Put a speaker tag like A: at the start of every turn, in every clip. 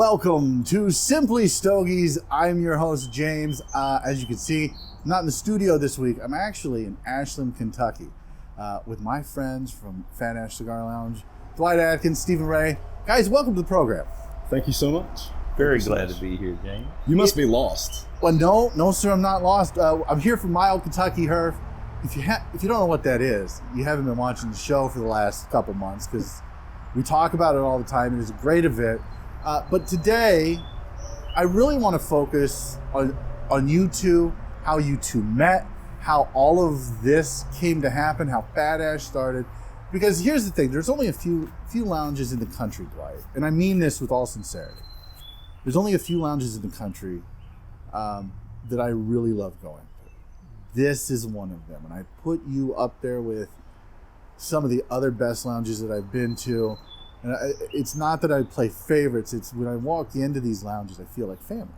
A: Welcome to Simply Stogies. I'm your host, James. As you can see, I'm not in the studio this week. I'm actually in Ashland, Kentucky, with my friends from FatAsh Cigar Lounge, Dwight Adkins, Stephen, Wray. Guys, welcome to the program.
B: Thank you so much.
C: Very glad to be here, James.
B: You must be lost.
A: Well, no, sir, I'm not lost. I'm here from My Old Kentucky Herf. If you don't know what that is, you haven't been watching the show for the last couple months because we talk about it all the time. It is a great event. But today, I really want to focus on you two, how you two met, how all of this came to happen, how FatAsh started. Because here's the thing, there's only a few lounges in the country, Dwight, and I mean this with all sincerity. There's only a few lounges in the country that I really love going to. This is one of them, and I put you up there with some of the other best lounges that I've been to. And it's not that I play favorites. It's when I walk into these lounges, I feel like family.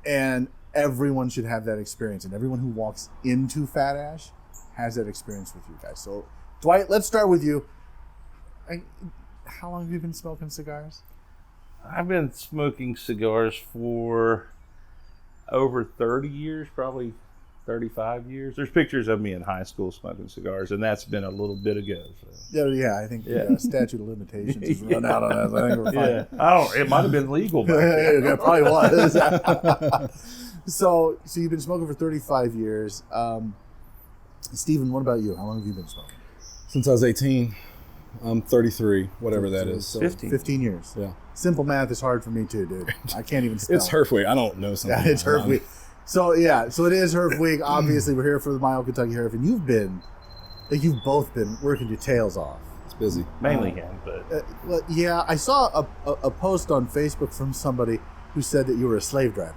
A: And everyone should have that experience. And everyone who walks into FatAsh has that experience with you guys. So, Dwight, let's start with you. How long have you been smoking cigars?
C: I've been smoking cigars for over 30 years, probably 35 years. There's pictures of me in high school smoking cigars, and that's been a little bit ago. So.
A: Yeah, I think the statute of limitations has run out on that. I think we're fine.
C: It might have been legal back then.
A: It probably was. So you've been smoking for 35 years. Stephen, what about you? How long have you been smoking?
B: Since I was 18. I'm 33, whatever that is.
A: So
C: 15.
A: 15 years.
B: Yeah.
A: Simple math is hard for me too, dude. I can't even spell.
B: It's Herf Week. I don't know something.
A: Yeah, it's Herf Week. So it is Herf Week. Obviously, we're here for the My Old Kentucky Herf, and you've both been working your tails off.
B: It's busy.
C: Mainly him, but...
A: Well, yeah, I saw a post on Facebook from somebody who said that you were a slave driver.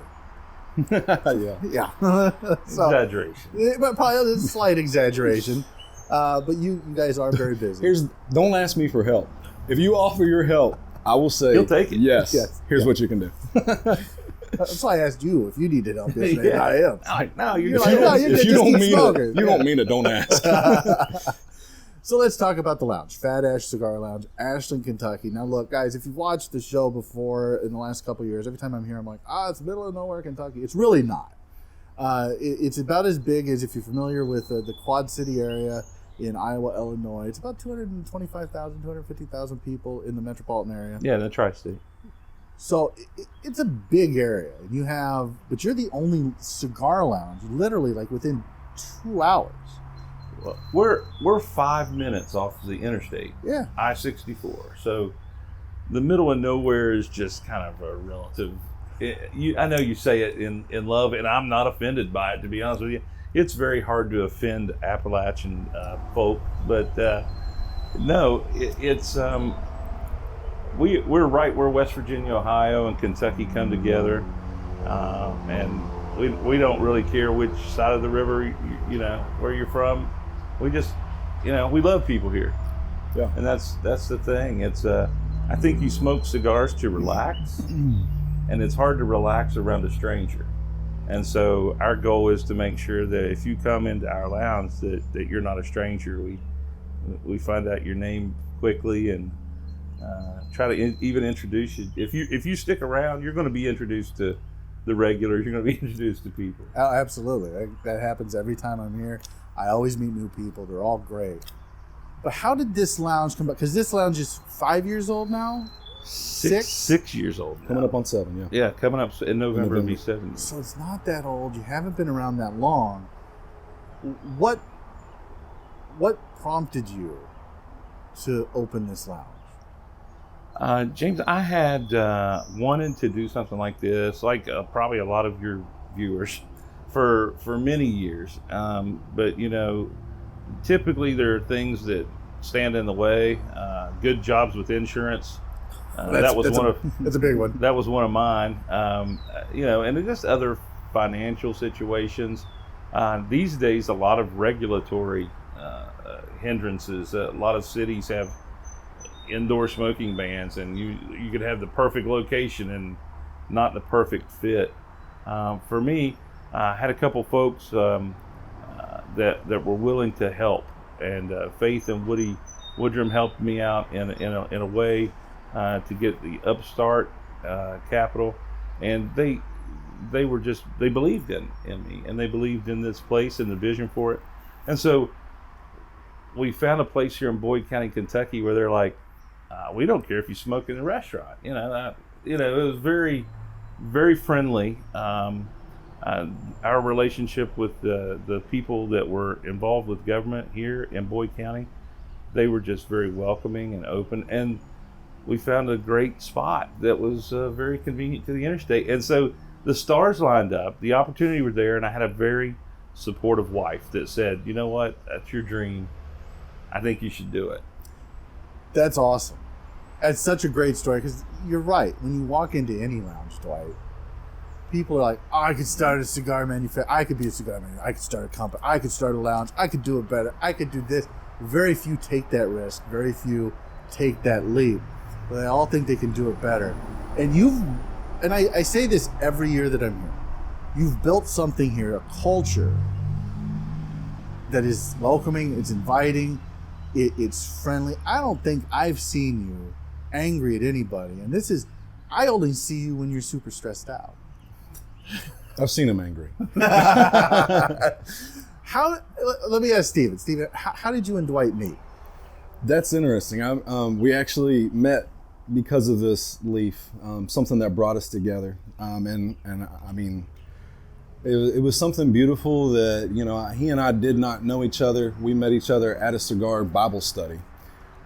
B: Yeah.
C: Exaggeration.
A: But probably a slight exaggeration. But you guys are very busy.
B: Don't ask me for help. If you offer your help, I will say,
C: you'll take it.
B: Yes. Here's what you can do.
A: That's why I asked you if you needed help yesterday. Yeah. I am.
C: No,
A: you're like, no,
B: if you don't mean it, don't ask.
A: So let's talk about the lounge, FatAsh Cigar Lounge, Ashland, Kentucky. Now, look, guys, if you've watched the show before in the last couple of years, every time I'm here, I'm like, it's middle of nowhere, Kentucky. It's really not. It's about as big as, if you're familiar with the Quad City area in Iowa, Illinois. It's about 225,000, 250,000 people in the metropolitan area.
C: Yeah, the tri-state.
A: So it's a big area. But you're the only cigar lounge, literally, like within 2 hours.
C: Well, we're 5 minutes off the interstate.
A: Yeah.
C: I-64. So the middle of nowhere is just kind of a relative. I know you say it in love, and I'm not offended by it, to be honest with you. It's very hard to offend Appalachian folk, but no, it's we're right where West Virginia, Ohio, and Kentucky come together, and we don't really care which side of the river where you're from. We just we love people here.
B: Yeah,
C: and that's the thing. It's I think you smoke cigars to relax, and it's hard to relax around a stranger. And so our goal is to make sure that if you come into our lounge that you're not a stranger. We find out your name quickly and try to even introduce you. If you stick around, you're going to be introduced to the regulars. You're going to be introduced to people.
A: Oh, absolutely. That happens every time I'm here. I always meet new people. They're all great. But how did this lounge come about? Because this lounge is 5 years old now?
C: Six years old now.
B: Coming up on 7, yeah.
C: Yeah, coming up in November it'll be 7 years.
A: So it's not that old. You haven't been around that long. What prompted you to open this lounge?
C: James, I had wanted to do something like this, like probably a lot of your viewers, for many years. But typically there are things that stand in the way. Good jobs with insurance.
A: That's a big one.
C: That was one of mine. And just other financial situations. These days, a lot of regulatory hindrances. A lot of cities have indoor smoking bans, and you could have the perfect location and not the perfect fit. For me, I had a couple folks that were willing to help, and Faith and Woody Woodrum helped me out in a way to get the upstart capital, and they believed in me, and they believed in this place and the vision for it. And so we found a place here in Boyd County, Kentucky, where they're like, we don't care if you smoke in the restaurant. It was very, very friendly. Our relationship with the people that were involved with government here in Boyd County, they were just very welcoming and open. And we found a great spot that was very convenient to the interstate. And so the stars lined up, the opportunity was there, and I had a very supportive wife that said, you know what, that's your dream. I think you should do it.
A: That's awesome. That's such a great story, because you're right. When you walk into any lounge, Dwight, people are like, oh, I could start a cigar manufacturer. I could be a cigar manufacturer. I could start a company. I could start a lounge. I could do it better. I could do this. Very few take that risk. Very few take that leap. But they all think they can do it better. And I say this every year that I'm here. You've built something here, a culture that is welcoming, it's inviting, it's friendly. I don't think I've seen you angry at anybody. And I only see you when you're super stressed out.
B: I've seen him angry.
A: Let me ask Stephen. Stephen, how did you and Dwight meet?
B: That's interesting. We actually met because of this leaf, something that brought us together. And I mean, it was something beautiful that, he and I did not know each other. We met each other at a cigar Bible study.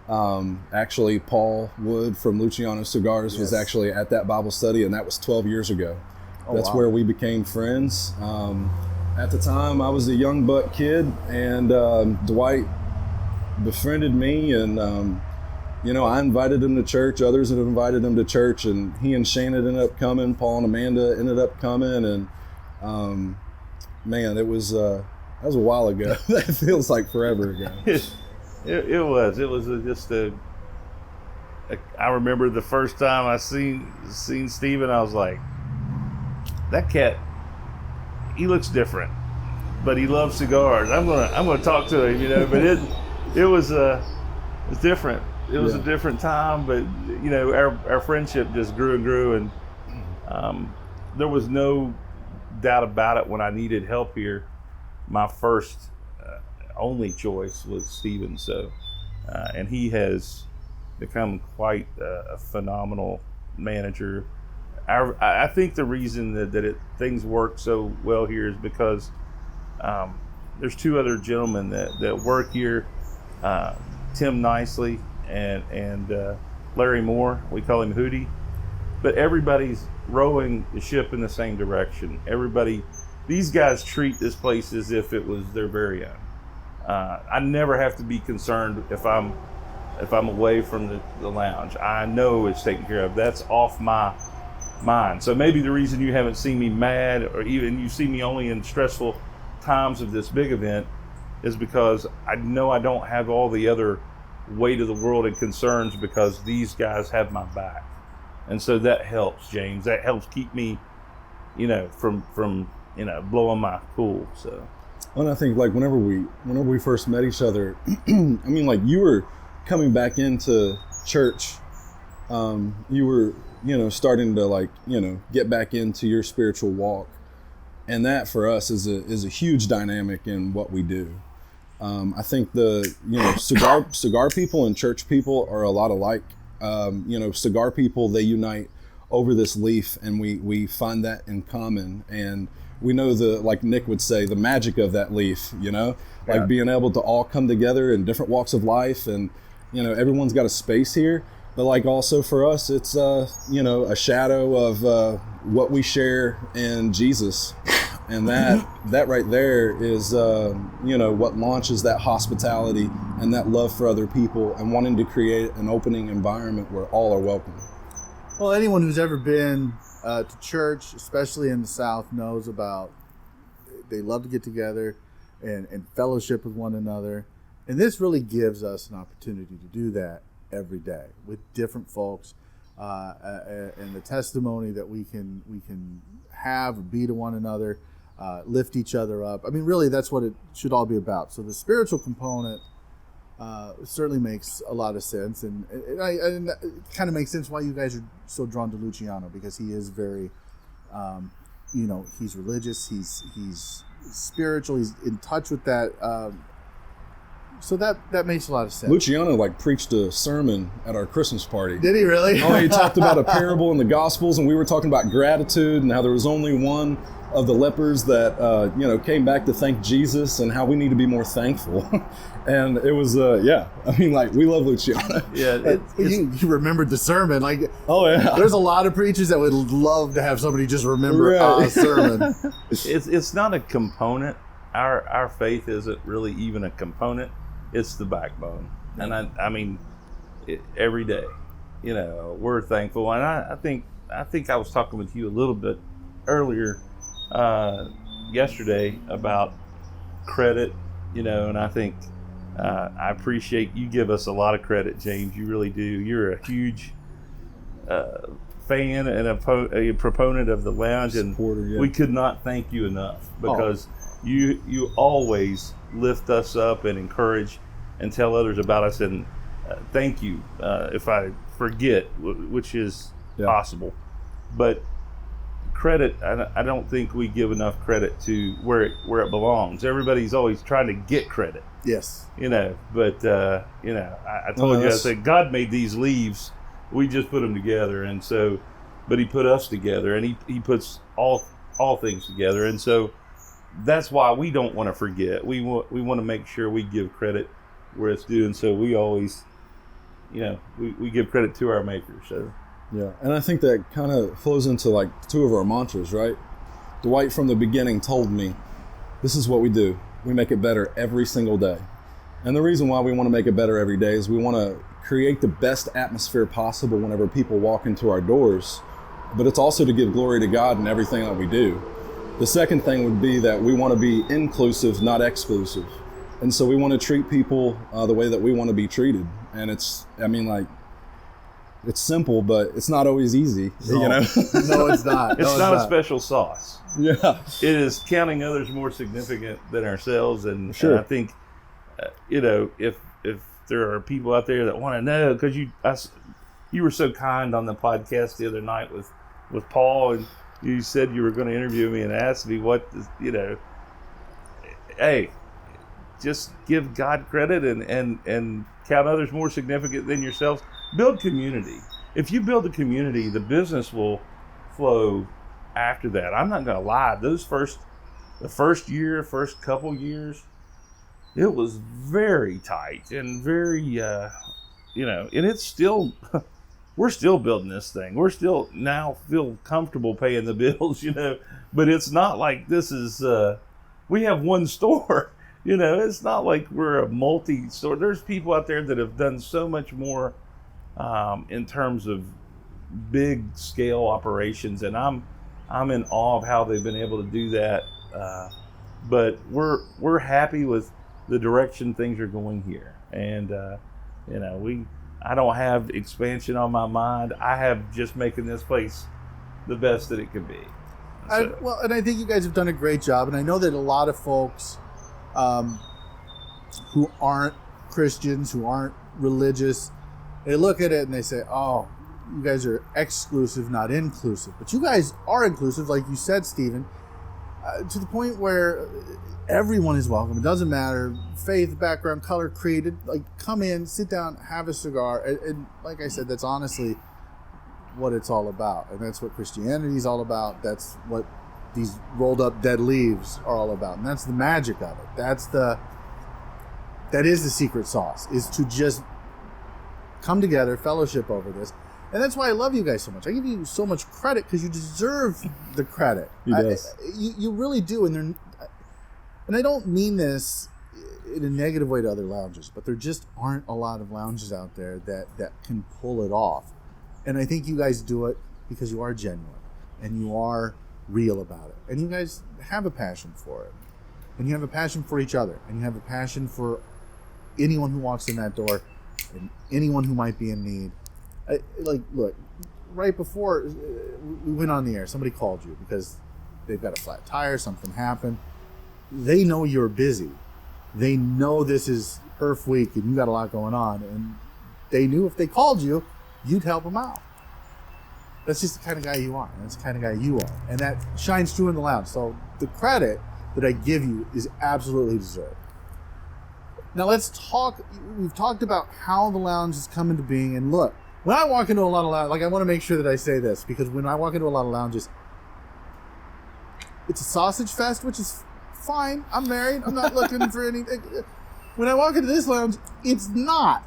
B: Actually, Paul Wood from Luciano Cigars was actually at that Bible study, and that was 12 years ago. That's where we became friends. At the time, I was a young buck kid, and Dwight befriended me, and I invited him to church. Others had invited him to church, and he and Shannon ended up coming. Paul and Amanda ended up coming, and man, that was a while ago. That feels like forever ago.
C: It was just I remember the first time I seen Stephen, I was like, that cat, he looks different, but he loves cigars. I'm gonna talk to him, but it was different. It was a different time, but our friendship just grew and grew, and there was no doubt about it. When I needed help here, my first only choice was Stephen. So, and he has become quite a phenomenal manager. I think the reason that things work so well here is because there's two other gentlemen that work here, Tim Nicely and Larry Moore. We call him Hootie. But everybody's rowing the ship in the same direction. These guys treat this place as if it was their very own. I never have to be concerned if I'm away from the lounge. I know it's taken care of. That's off my mind. So maybe the reason you haven't seen me mad, or even you see me only in stressful times of this big event, is because I know I don't have all the other weight of the world and concerns, because these guys have my back. And so that helps, James. That helps keep me, from blowing my cool. So.
B: And I think whenever we first met each other, I mean, you were coming back into church. You were, starting to get back into your spiritual walk, and that for us is a huge dynamic in what we do. I think the cigar people and church people are a lot alike. Cigar people, they unite over this leaf, and we find that in common, and we know like Nick would say, the magic of that leaf, being able to all come together in different walks of life, and everyone's got a space here. But also for us, it's a shadow of what we share in Jesus, and that right there is what launches that hospitality and that love for other people, and wanting to create an opening environment where all are welcome.
A: Well, anyone who's ever been to church, especially in the South, knows about, they love to get together and fellowship with one another, and this really gives us an opportunity to do that every day with different folks, and the testimony that we can have, be to one another, lift each other up. I mean, really, that's what it should all be about. So the spiritual component certainly makes a lot of sense, and it kind of makes sense why you guys are so drawn to Luciano, because he is very, he's religious, he's spiritual, he's in touch with that. So that makes a lot of sense.
B: Luciano preached a sermon at our Christmas party.
A: Did he really?
B: Oh, he talked about a parable in the Gospels, and we were talking about gratitude and how there was only one of the lepers that came back to thank Jesus, and how we need to be more thankful. And it was we love Luciano.
C: Yeah,
A: you remembered the sermon.
B: Oh yeah.
A: There's a lot of preachers that would love to have somebody just remember a sermon.
C: It's not a component. Our faith isn't really even a component. It's the backbone. And I mean, every day, we're thankful. And I think I was talking with you a little bit earlier yesterday about credit, and I think I appreciate you give us a lot of credit, James. You really do. You're a huge fan and a proponent of the lounge, and we could not thank you enough, because you always lift us up and encourage and tell others about us, and thank you if I forget, which is possible. But credit, I don't think we give enough credit to where it belongs. Everybody's always trying to get credit.
A: Yes.
C: But I told you, I said, God made these leaves. We just put them together. And so, but he put us together, and he puts all things together. And so that's why we don't want to forget. We want to make sure we give credit where it's due. And so we always, we give credit to our maker. So.
B: Yeah, and I think that kind of flows into two of our mantras, right? Dwight from the beginning told me, this is what we do. We make it better every single day. And the reason why we want to make it better every day is we want to create the best atmosphere possible whenever people walk into our doors, but it's also to give glory to God in everything that we do. The second thing would be that we want to be inclusive, not exclusive. And so we want to treat people the way that we want to be treated. And it's simple, but it's not always easy,
A: No, it's not.
C: It's not a special sauce.
B: Yeah.
C: It is counting others more significant than ourselves. And,
B: sure.
C: And I think, if there are people out there that want to know, because you were so kind on the podcast the other night with Paul, and you said you were going to interview me and asked me hey, just give God credit and count others more significant than yourselves. Build community. If you build a community, the business will flow after that. I'm not going to lie. The first couple years, it was very tight and very, and it's still, we're still building this thing. We're still now feel comfortable paying the bills, but it's not like this is, we have one store, it's not like we're a multi-store. There's people out there that have done so much more in terms of big scale operations, and I'm in awe of how they've been able to do that. But we're happy with the direction things are going here, and I don't have expansion on my mind. I have just making this place the best that it can be. So.
A: And I think you guys have done a great job, and I know that a lot of folks who aren't Christians, who aren't religious, they look at it and they say, oh, you guys are exclusive, not inclusive. But you guys are inclusive, like you said, Stephen, to the point where everyone is welcome. It doesn't matter, faith, background, color, creed. Come in, sit down, have a cigar. And like I said, that's honestly what it's all about. And that's what Christianity is all about. That's what these rolled up dead leaves are all about. And that's the magic of it. That is the secret sauce, is to just come together, fellowship over this. And that's why I love you guys so much. I give you so much credit because you deserve the credit. You really do. And I don't mean this in a negative way to other lounges, but there just aren't a lot of lounges out there that can pull it off. And I think you guys do it because you are genuine and you are real about it. And you guys have a passion for it. And you have a passion for each other. And you have a passion for anyone who walks in that door and anyone who might be in need. Look, right before we went on the air, somebody called you because they've got a flat tire, something happened. They know you're busy. They know this is Herf week and you got a lot going on, and they knew if they called you, you'd help them out. That's just the kind of guy you are. That's the kind of guy you are. And that shines through in the lounge. So the credit that I give you is absolutely deserved. Now let's talk. We've talked about how the lounge has come into being. And look, when I walk into a lot of lounges, like I want to make sure that I say this, because when I walk into a lot of lounges, it's a sausage fest, which is fine. I'm married. I'm not looking for anything. When I walk into this lounge, it's not.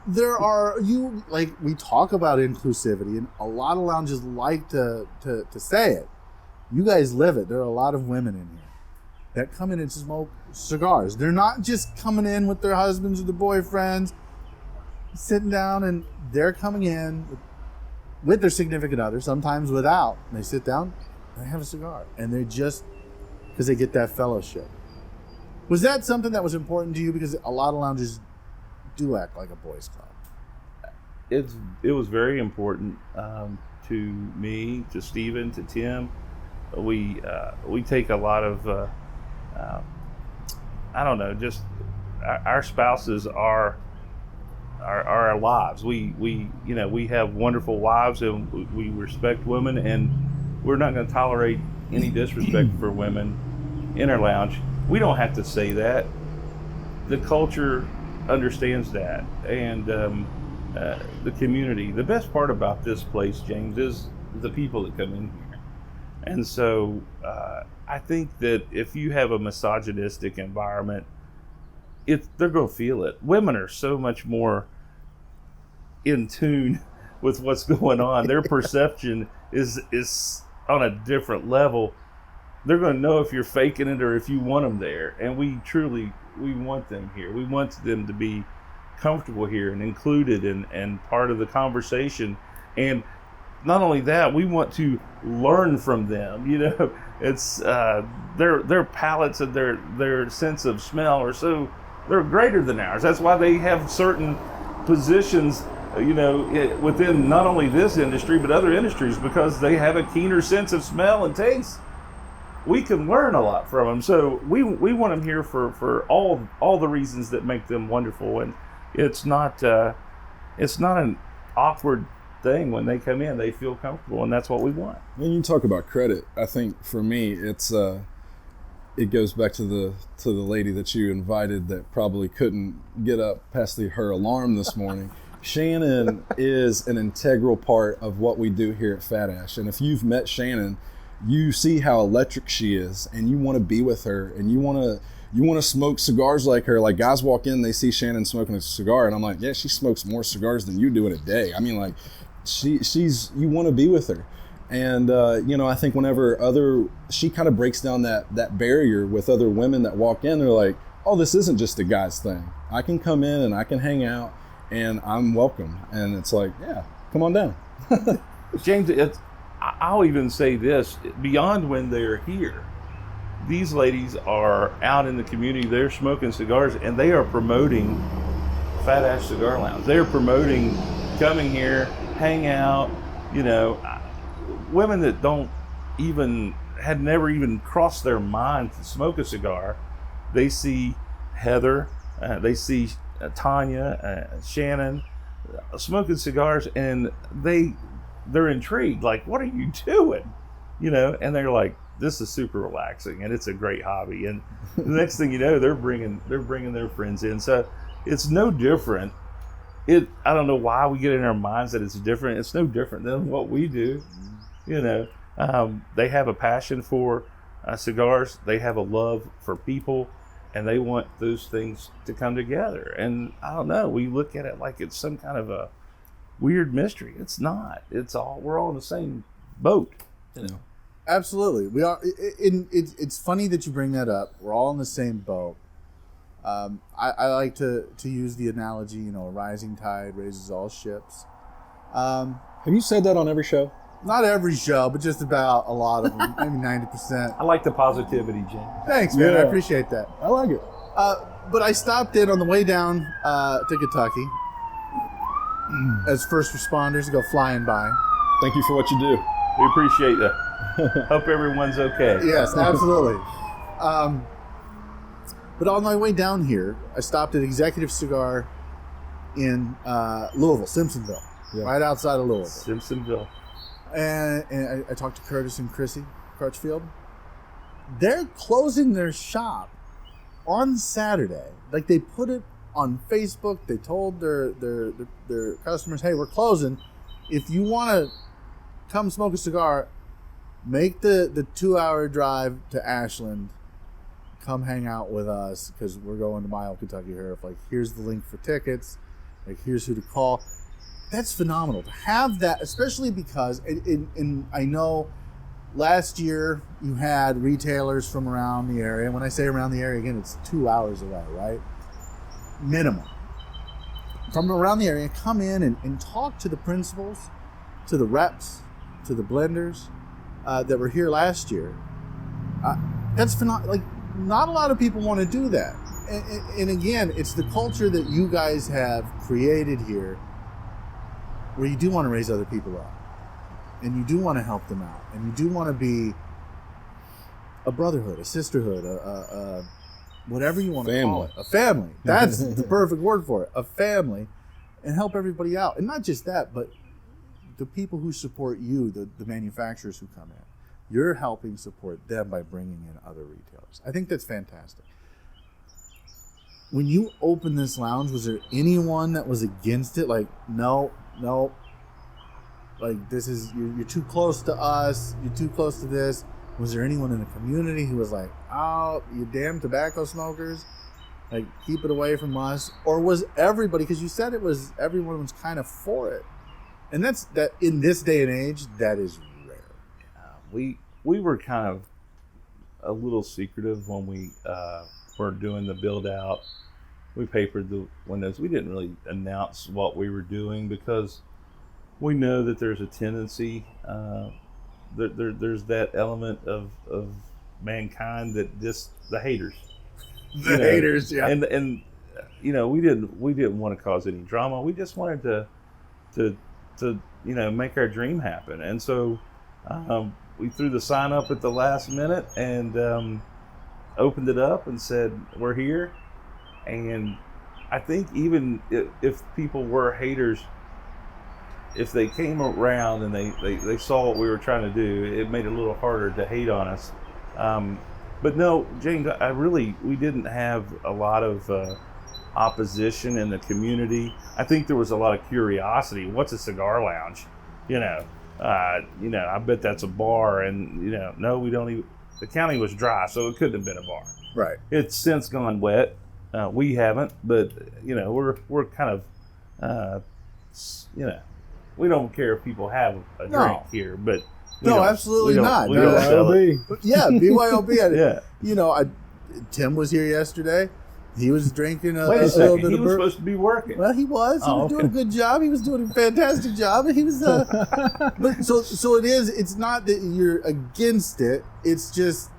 A: There are, we talk about inclusivity, and a lot of lounges like to say it. You guys live it. There are a lot of women in here that come in and smoke cigars. They're not just coming in with their husbands or their boyfriends, sitting down, and they're coming in with their significant other, sometimes without. And they sit down, and they have a cigar, and they just, because they get that fellowship. Was that something that was important to you? Because a lot of lounges do act like a boys' club.
C: It was very important to me, to Stephen, to Tim. We take a lot of I don't know, just our spouses are our lives. We have wonderful wives, and we respect women, and we're not going to tolerate any disrespect for women in our lounge. We don't have to say that. The culture understands that, and the community. The best part about this place, James, is the people that come in here. And so I think that if you have a misogynistic environment, they're going to feel it. Women are so much more in tune with what's going on. Their perception is on a different level. They're going to know if you're faking it or if you want them there. And we want them here. We want them to be comfortable here and included and part of the conversation. And not only that, we want to learn from them. It's their palates and their sense of smell they're greater than ours. That's why they have certain positions, within not only this industry but other industries, because they have a keener sense of smell and taste. We can learn a lot from them. So we want them here for all the reasons that make them wonderful. And it's not an awkward thing when they come in. They feel comfortable, and that's what we want.
B: When you talk about credit, I think for me it goes back to the lady that you invited that probably couldn't get up past her alarm this morning. Shannon is an integral part of what we do here at FatAsh. And if you've met Shannon, you see how electric she is, and you want to be with her, and you want to smoke cigars like her. Like, guys walk in, they see Shannon smoking a cigar, and I'm like, yeah, she smokes more cigars than you do in a day. I mean, like, you want to be with her. And I think whenever she kind of breaks down that barrier with other women that walk in, they're like, oh, this isn't just a guy's thing. I can come in and I can hang out, and I'm welcome. And it's like, yeah, come on down.
C: James, I'll even say this, beyond when they're here, these ladies are out in the community, they're smoking cigars, and they are promoting FatAsh Cigar Lounge. They're promoting coming here, hang out, women that had never even crossed their mind to smoke a cigar. They see Heather, they see Tanya, Shannon smoking cigars, and they're intrigued, like, what are you doing? And they're like, this is super relaxing, and it's a great hobby. And the next thing you know, they're bringing their friends in. So it's no different. I don't know why we get in our minds that it's different. It's no different than what we do. They have a passion for cigars. They have a love for people, and they want those things to come together. And I don't know, we look at it like it's some kind of a weird mystery. It's not. We're all in the same boat.
A: Absolutely, we are. It's funny that you bring that up. We're all in the same boat. I like to use the analogy, a rising tide raises all ships.
B: Have you said that on every show?
A: Not every show, but just about a lot of them, maybe 90%.
C: I like the positivity, Jim.
A: Thanks, man.
B: Yeah.
A: I appreciate that.
B: I like it.
A: But I stopped in on the way down to Kentucky as first responders go flying by.
B: Thank you for what you do.
C: We appreciate that. Hope everyone's okay.
A: Yes, absolutely. But on my way down here, I stopped at Executive Cigar in Louisville, Simpsonville, right outside of Louisville.
C: Simpsonville.
A: And I talked to Curtis and Chrissy Crutchfield. They're closing their shop on Saturday. Like, they put it on Facebook. They told their customers, hey, we're closing. If you want to come smoke a cigar, make the 2-hour drive to Ashland. Come hang out with us because we're going to My Old Kentucky Herf. Like, here's the link for tickets. Like, here's who to call. That's phenomenal to have that, especially because, and I know last year you had retailers from around the area. When I say around the area, again, it's 2 hours away, right? Minimum. From around the area, come in and talk to the principals, to the reps, to the blenders that were here last year. That's phenomenal. Like, not a lot of people want to do that. And again, it's the culture that you guys have created here where you do want to raise other people up and you do want to help them out and you do want to be a brotherhood, a sisterhood, a whatever you want to call it. A family. That's the perfect word for it. A family, and help everybody out. And not just that, but the people who support you, the manufacturers who come in. You're helping support them by bringing in other retailers. I think that's fantastic. When you opened this lounge, was there anyone that was against it? Like, no, like, this is, you're too close to us, you're too close to this. Was there anyone in the community who was like, oh, you damn tobacco smokers, like, keep it away from us? Or was everybody, because you said everyone was kind of for it. And that in this day and age, that is rare.
C: We were kind of a little secretive when we were doing the build out. We papered the windows. We didn't really announce what we were doing because we know that there's a tendency, there's that element of mankind that the haters.
A: The haters, yeah.
C: And you know, we didn't want to cause any drama. We just wanted to make our dream happen. And so we threw the sign up at the last minute and opened it up and said, we're here. And I think even if people were haters, if they came around and they saw what we were trying to do, it made it a little harder to hate on us. But no, James, we didn't have a lot of opposition in the community. I think there was a lot of curiosity. What's a cigar lounge? I bet that's a bar. And, no, we don't even, the county was dry, so it couldn't have been a bar.
A: Right.
C: It's since gone wet. We haven't, but, we're kind of, we don't care if people have a drink here, but
A: no, absolutely not.
C: We don't sell it.
A: Yeah, BYOB.
C: Yeah.
A: Tim was here yesterday. He was drinking a
C: Wait a
A: little
C: second.
A: bit
C: He
A: of
C: was
A: bourbon.
C: supposed to be working.
A: Well, he was. He was doing a good job. He was doing a fantastic job. He was. But so it is. It's not that you're against it. It's just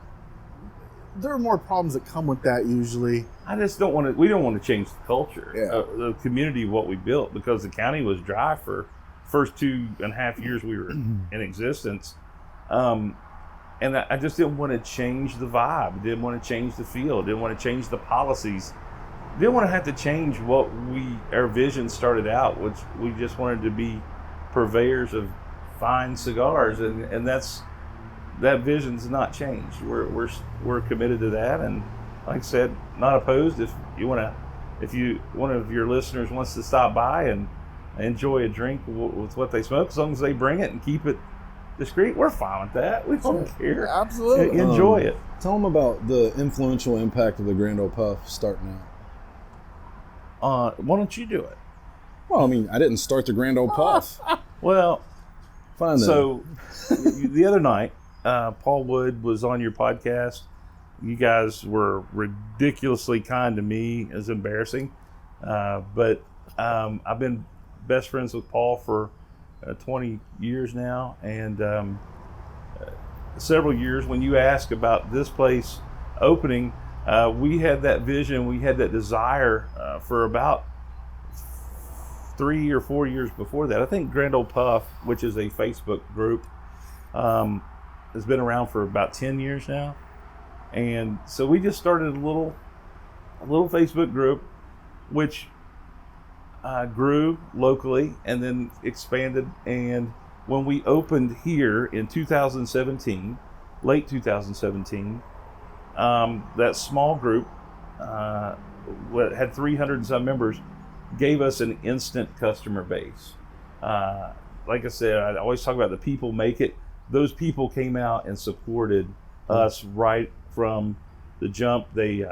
A: there are more problems that come with that usually.
C: I just don't want to. We don't want to change the culture,
A: Yeah.
C: The community, what we built, because the county was dry for first 2.5 years we were in existence, and I just didn't want to change the vibe. Didn't want to change the feel. Didn't want to change the policies. Didn't want to have to change what our vision started out, which we just wanted to be purveyors of fine cigars, and that vision's not changed. We're committed to that, and like I said, not opposed. If one of your listeners wants to stop by and enjoy a drink with what they smoke, as long as they bring it and keep it discreet, we're fine with that. We don't care.
A: Absolutely.
C: Enjoy it.
B: Tell them about the influential impact of the Grand Ole Puff starting out.
C: Why don't you do it?
B: Well, I mean, I didn't start the Grand Ole Puff.
C: Well,
B: Fine then.
C: so the other night, Paul Wood was on your podcast. You guys were ridiculously kind to me. It was embarrassing. But I've been best friends with Paul for 20 years now. And several years when you ask about this place opening, we had that vision, we had that desire for about 3 or 4 years before that. I think Grand Ole Puff, which is a Facebook group, has been around for about 10 years now. And so we just started a little a little Facebook group, which grew locally and then expanded. And when we opened here in 2017, late 2017, that small group had 300 and some members, gave us an instant customer base. Like I said, I always talk about the people make it. Those people came out and supported us right from the jump. They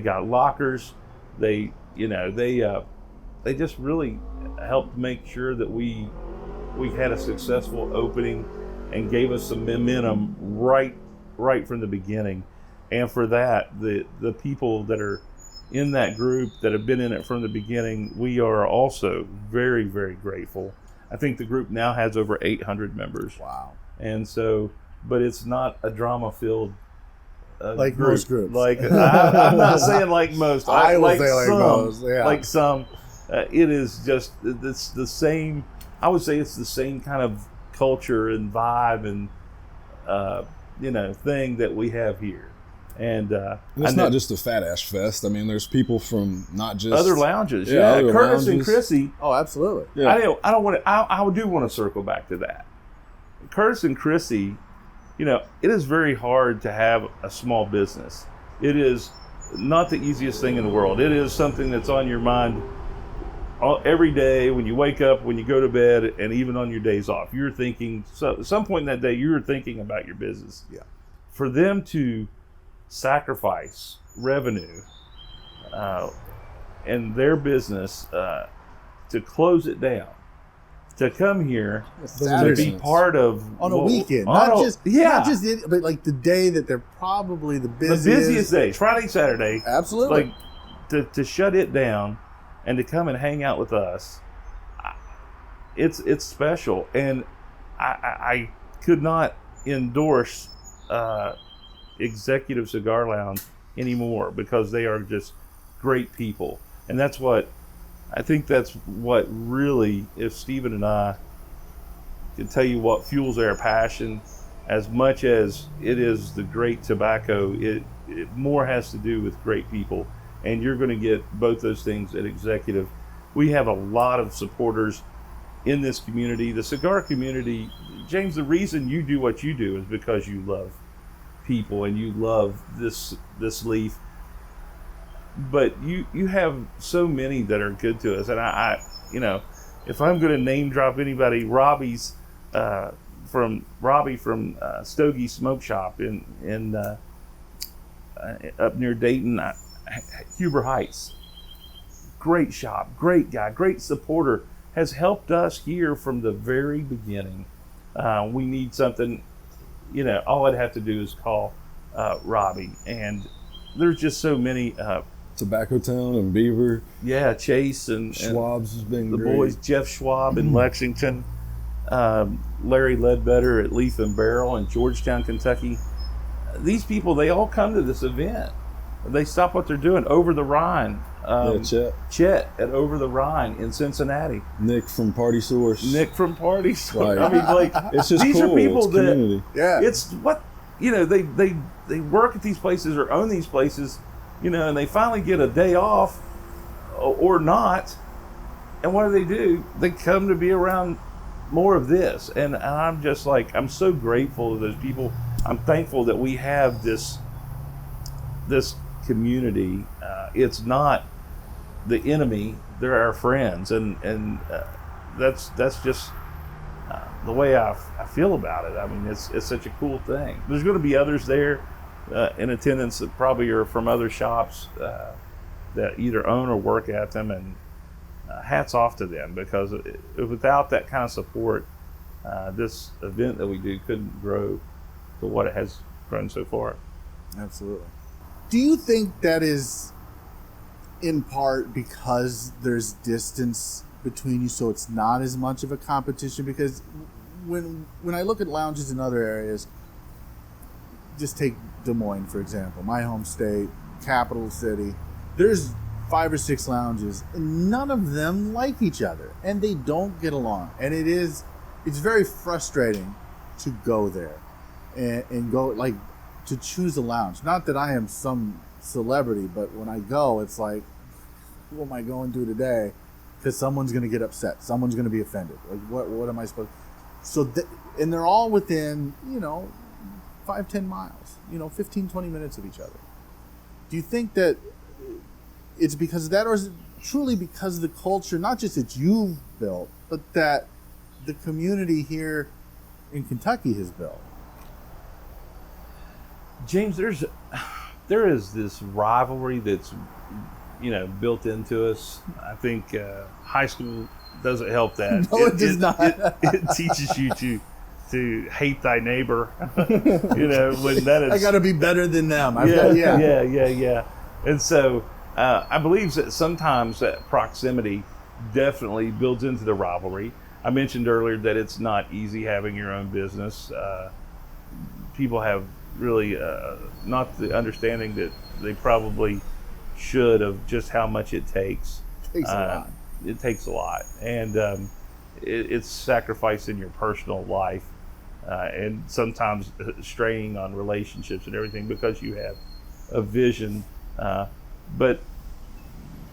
C: got lockers. They just really helped make sure that we had a successful opening and gave us some momentum right from the beginning. And for that, the people that are in that group that have been in it from the beginning, we are also very, very grateful. I think the group now has over 800 members.
A: Wow.
C: And so, but it's not a drama-filled
A: like
C: group.
A: Most groups.
C: Like I'm not saying like most.
A: I will
C: like
A: say like
C: some,
A: most. Yeah.
C: Like some. It is just, it's the same. I would say it's the same kind of culture and vibe and thing that we have here. And
B: it's not just a FatAsh Fest. I mean, there's people from not just
C: other lounges.
B: Yeah,
C: Yeah,
B: other
C: Curtis and
B: lounges.
C: Chrissy.
A: Oh, absolutely.
B: Yeah.
C: I don't want to. I do want to circle back to that. Curtis and Chrissy, it is very hard to have a small business. It is not the easiest thing in the world. It is something that's on your mind every day when you wake up, when you go to bed, and even on your days off. You're thinking, so at some point in that day, you're thinking about your business.
A: Yeah.
C: For them to sacrifice revenue and their business to close it down, to come here, to
A: Saturday.
C: be part of
A: On a weekend.
C: not just
A: but like the day that they're probably the
C: the
A: busiest.
C: busiest days, Friday, Saturday.
A: Absolutely.
C: Like to shut it down and to come and hang out with us, it's special. And I could not endorse Executive Cigar Lounge anymore, because they are just great people. And that's what really, if Stephen and I can tell you what fuels our passion, as much as it is the great tobacco, it more has to do with great people. And you're going to get both those things at Executive. We have a lot of supporters in this community. The cigar community, James, the reason you do what you do is because you love people and you love this leaf. But you have so many that are good to us. And I if I'm going to name drop anybody, Robbie from Stogies Smoke Shop in up near Dayton, Huber Heights. Great shop, great guy, great supporter, has helped us here from the very beginning. We need something, all I'd have to do is call Robbie. And there's just so many.
B: Tobacco Town and Beaver.
C: Yeah, Chase and
B: Schwab's has been
C: the
B: great.
C: boys, Jeff Schwab in Lexington, Larry Ledbetter at Leaf and Barrel in Georgetown, Kentucky. These people, they all come to this event. They stop what they're doing. Over the Rhine. Chet at Over the Rhine in Cincinnati.
B: Nick from Party Source. Right.
C: I mean, like,
B: it's just
C: these
B: cool.
C: are people
B: it's community.
A: Yeah.
C: It's what, they work at these places or own these places, and they finally get a day off or not. And what do? They come to be around more of this. And I'm just like, I'm so grateful to those people. I'm thankful that we have this community. It's not the enemy; they're our friends, and that's just the way I feel about it. I mean, it's such a cool thing. There's going to be others there in attendance that probably are from other shops that either own or work at them, and hats off to them, because without that kind of support, this event that we do couldn't grow to what it has grown so far.
A: Absolutely. Do you think that is in part because there's distance between you, so it's not as much of a competition? Because when I look at lounges in other areas, just take Des Moines, for example, my home state, capital city, there's 5 or 6 lounges, and none of them like each other, and they don't get along. And it's very frustrating to go there and go, like, to choose a lounge. Not that I am some celebrity, but when I go, it's like, who am I going to today? Because someone's going to get upset. Someone's going to be offended. Like, what am I supposed to... So, and they're all within, 5-10 miles, 15, 20 minutes of each other. Do you think that it's because of that, or is it truly because of the culture, not just that you've built, but that the community here in Kentucky has built?
C: James, there is this rivalry that's built into us. I think high school doesn't help that.
A: No, it does not.
C: It teaches you to hate thy neighbor. When that is,
A: I got to be better than them.
C: Yeah. And so I believe that sometimes that proximity definitely builds into the rivalry. I mentioned earlier that it's not easy having your own business. People have really not the understanding that they probably should of just how much it takes.
A: It takes a lot.
C: It takes a lot, and it's sacrifice in your personal life, and sometimes straining on relationships and everything because you have a vision. But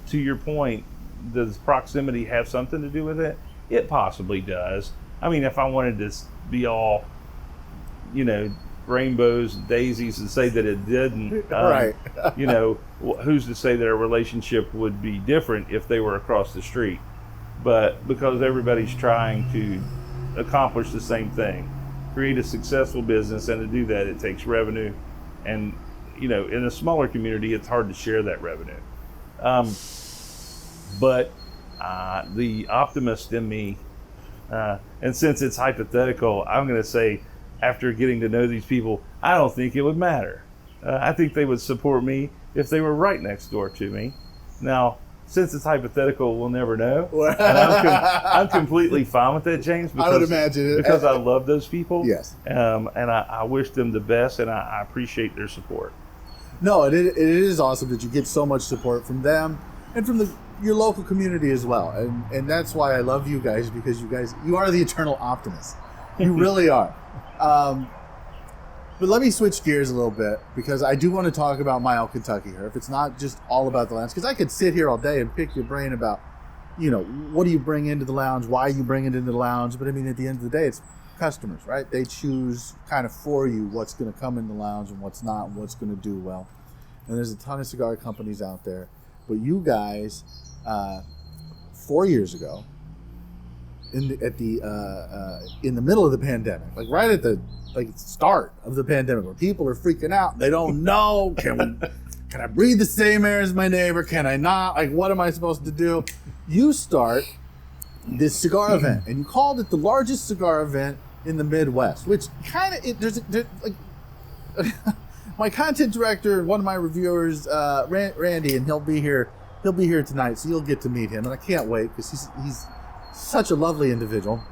C: to your point, does proximity have something to do with it? It possibly does. I mean, if I wanted to be all, rainbows and daisies and say that it didn't,
A: right?
C: Who's to say that a relationship would be different if they were across the street? But because everybody's trying to accomplish the same thing, create a successful business, and to do that, it takes revenue. And, in a smaller community, it's hard to share that revenue. But the optimist in me, and since it's hypothetical, I'm going to say, after getting to know these people, I don't think it would matter. I think they would support me if they were right next door to me. Now, since it's hypothetical, we'll never know. And I'm completely fine with that, James. Because,
A: I would imagine it.
C: Because I love those people.
A: Yes.
C: And I wish them the best, and I appreciate their support.
A: No, it is awesome that you get so much support from them and from your local community as well. And that's why I love you guys, because you are the eternal optimists. You really are. But let me switch gears a little bit, because I do want to talk about My Old Kentucky Herf. It's not just all about the lounge, because I could sit here all day and pick your brain about, what do you bring into the lounge, why you bring it into the lounge. But I mean, at the end of the day, it's customers, right? They choose kind of for you what's going to come in the lounge and what's not, and what's going to do well. And there's a ton of cigar companies out there. But you guys, 4 years ago, in the middle of the pandemic, like right at the start of the pandemic, where people are freaking out, they don't know, can I breathe the same air as my neighbor? Can I not? Like, what am I supposed to do? You start this cigar event, and you called it the largest cigar event in the Midwest, which kind of my content director, one of my reviewers, Randy, and he'll be here tonight, so you'll get to meet him, and I can't wait, because he's such a lovely individual.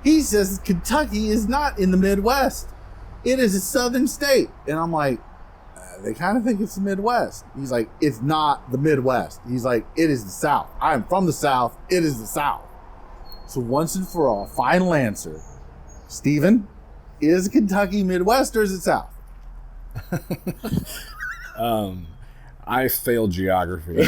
A: He says Kentucky is not in the Midwest. It is a southern state. And I'm like, they kind of think it's the Midwest. He's like, it's not the Midwest. He's like, it is the South. I'm from the South. It is the South. So once and for all, final answer. Stephen, is Kentucky Midwest or is it South?
B: I failed geography.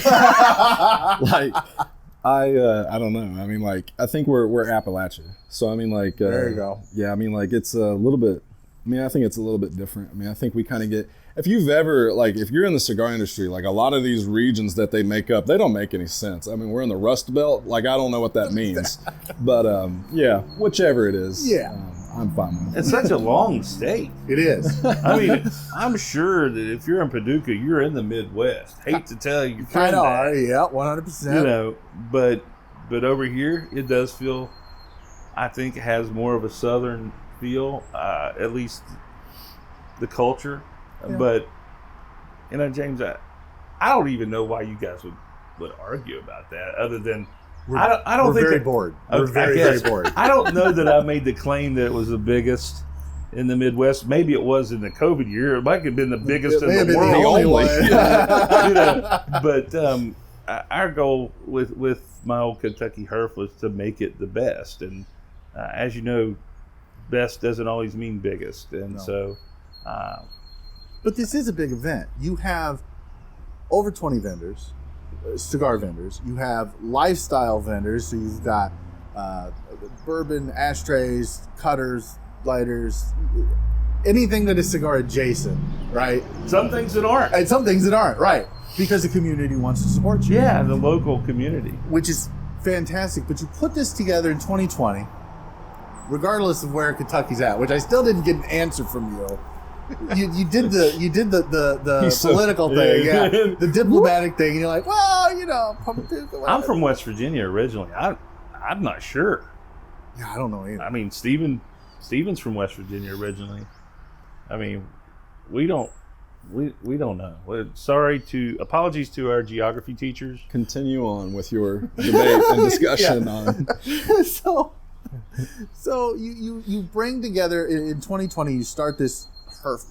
B: I don't know. I mean, I think we're Appalachia. So I mean,
A: there you go.
B: Yeah, I mean, it's a little bit. I mean, I think it's a little bit different. I mean, I think we kind of get. If you've ever if you're in the cigar industry, a lot of these regions that they make up, they don't make any sense. I mean, we're in the Rust Belt. I don't know what that means, but yeah, whichever it is.
A: Yeah.
B: I'm fine with it.
C: It's such a long state.
A: It is.
C: I mean, I'm sure that if you're in Paducah, you're in the Midwest. Hate to tell you,
A: kind of are. Yeah, 100%.
C: But over here, it does feel. I think it has more of a southern feel, at least the culture. Yeah. But James, I don't even know why you guys would argue about that, other than. I don't think
A: we're very bored. We're very bored.
C: I don't know that I made the claim that it was the biggest in the Midwest. Maybe it was in the COVID year. It might have been the biggest in the world.
A: The only one.
C: But our goal with My Old Kentucky Herf was to make it the best. And as you know, best doesn't always mean biggest. And so
A: But this is a big event. You have over 20 vendors, cigar vendors. You have lifestyle vendors. So you've got bourbon, ashtrays, cutters, lighters, anything that is cigar adjacent, right?
C: Some things that aren't.
A: And some things that aren't, right? Because the community wants to support you.
C: Yeah, the local community.
A: Which is fantastic. But you put this together in 2020, regardless of where Kentucky's at, which I still didn't get an answer from you. You did the political thing, yeah, the diplomatic thing, and you're like, well, you know,
C: I'm from West Virginia originally. I'm not sure.
A: Yeah, I don't know either.
C: I mean, Stephen's from West Virginia originally. I mean, we don't know. Apologies to our geography teachers.
B: Continue on with your debate and discussion on.
A: So you bring together in 2020. You start this Herf.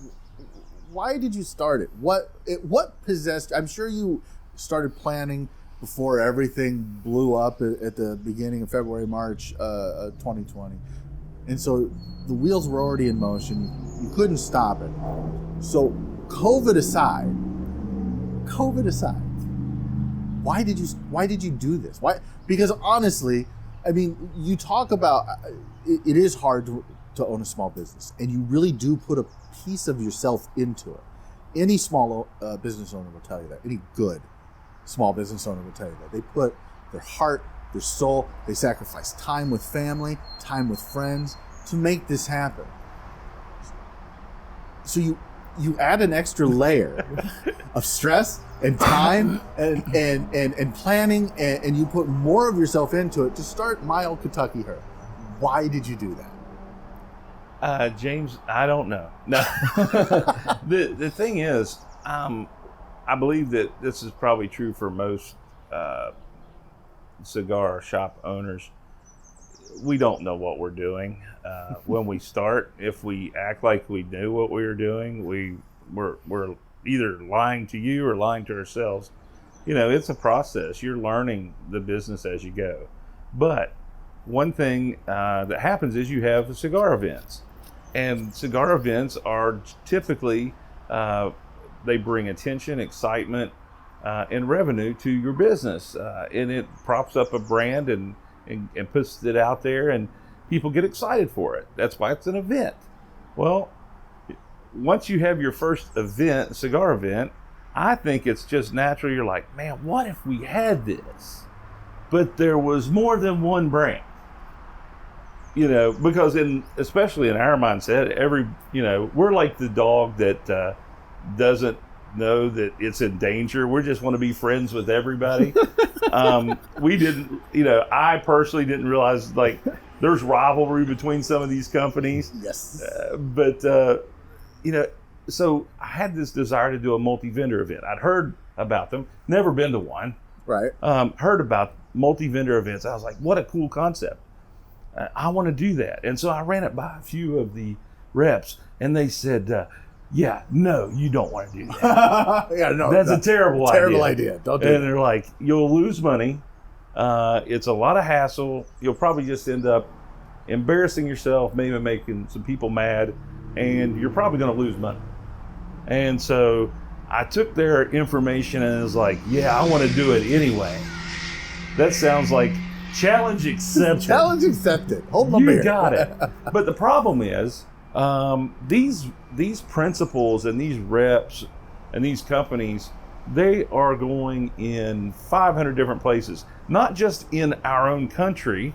A: Why did you start it? What possessed? I'm sure you started planning before everything blew up at the beginning of February, March 2020, and so the wheels were already in motion. You couldn't stop it. So COVID aside, why did you do this? Why? Because honestly, I mean, you talk about it is hard to own a small business, and you really do put a piece of yourself into it. Any small business owner will tell you that. Any good small business owner will tell you that. They put their heart, their soul, they sacrifice time with family, time with friends to make this happen. So you add an extra layer of stress and time and planning, and you put more of yourself into it to start My Old Kentucky Herf. Why did you do that?
C: James, I don't know. No. The thing is, I believe that this is probably true for most cigar shop owners. We don't know what we're doing when we start. If we act like we knew what we were doing, we're either lying to you or lying to ourselves. You know, it's a process. You're learning the business as you go. But one thing that happens is you have cigar events. And cigar events are typically, they bring attention, excitement, and revenue to your business. And it props up a brand and puts it out there, and people get excited for it. That's why it's an event. Well, once you have your first event, cigar event, I think it's just natural. You're like, man, what if we had this, but there was more than one brand? You know, because especially in our mindset, we're like the dog that doesn't know that it's in danger. We just want to be friends with everybody. We didn't, I personally didn't realize like there's rivalry between some of these companies.
A: Yes.
C: So I had this desire to do a multi-vendor event. I'd heard about them, never been to one.
A: Right.
C: Heard about multi-vendor events. I was like, what a cool concept. I want to do that. And so I ran it by a few of the reps, and they said, yeah, no, you don't want to do that. That's a terrible
A: idea. Don't do it.
C: And they're like, you'll lose money. It's a lot of hassle. You'll probably just end up embarrassing yourself, maybe making some people mad, and you're probably going to lose money. And so I took their information and was like, yeah, I want to do it anyway. That sounds like challenge accepted.
A: Challenge accepted. Hold my beer.
C: You got it. But the problem is, these principals and these reps and these companies, they are going in 500 different places, not just in our own country,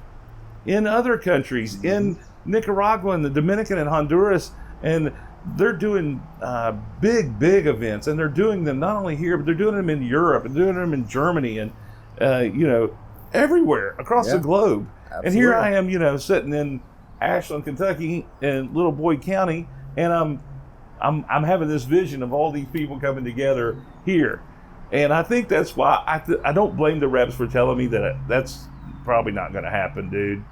C: in other countries, in Nicaragua and the Dominican and Honduras, and they're doing big events, and they're doing them not only here, but they're doing them in Europe and doing them in Germany and everywhere across the globe. Absolutely. And here I am, sitting in Ashland, Kentucky, in Little Boyd County, and I'm having this vision of all these people coming together here, and I think that's why I don't blame the reps for telling me that that's probably not going to happen, dude,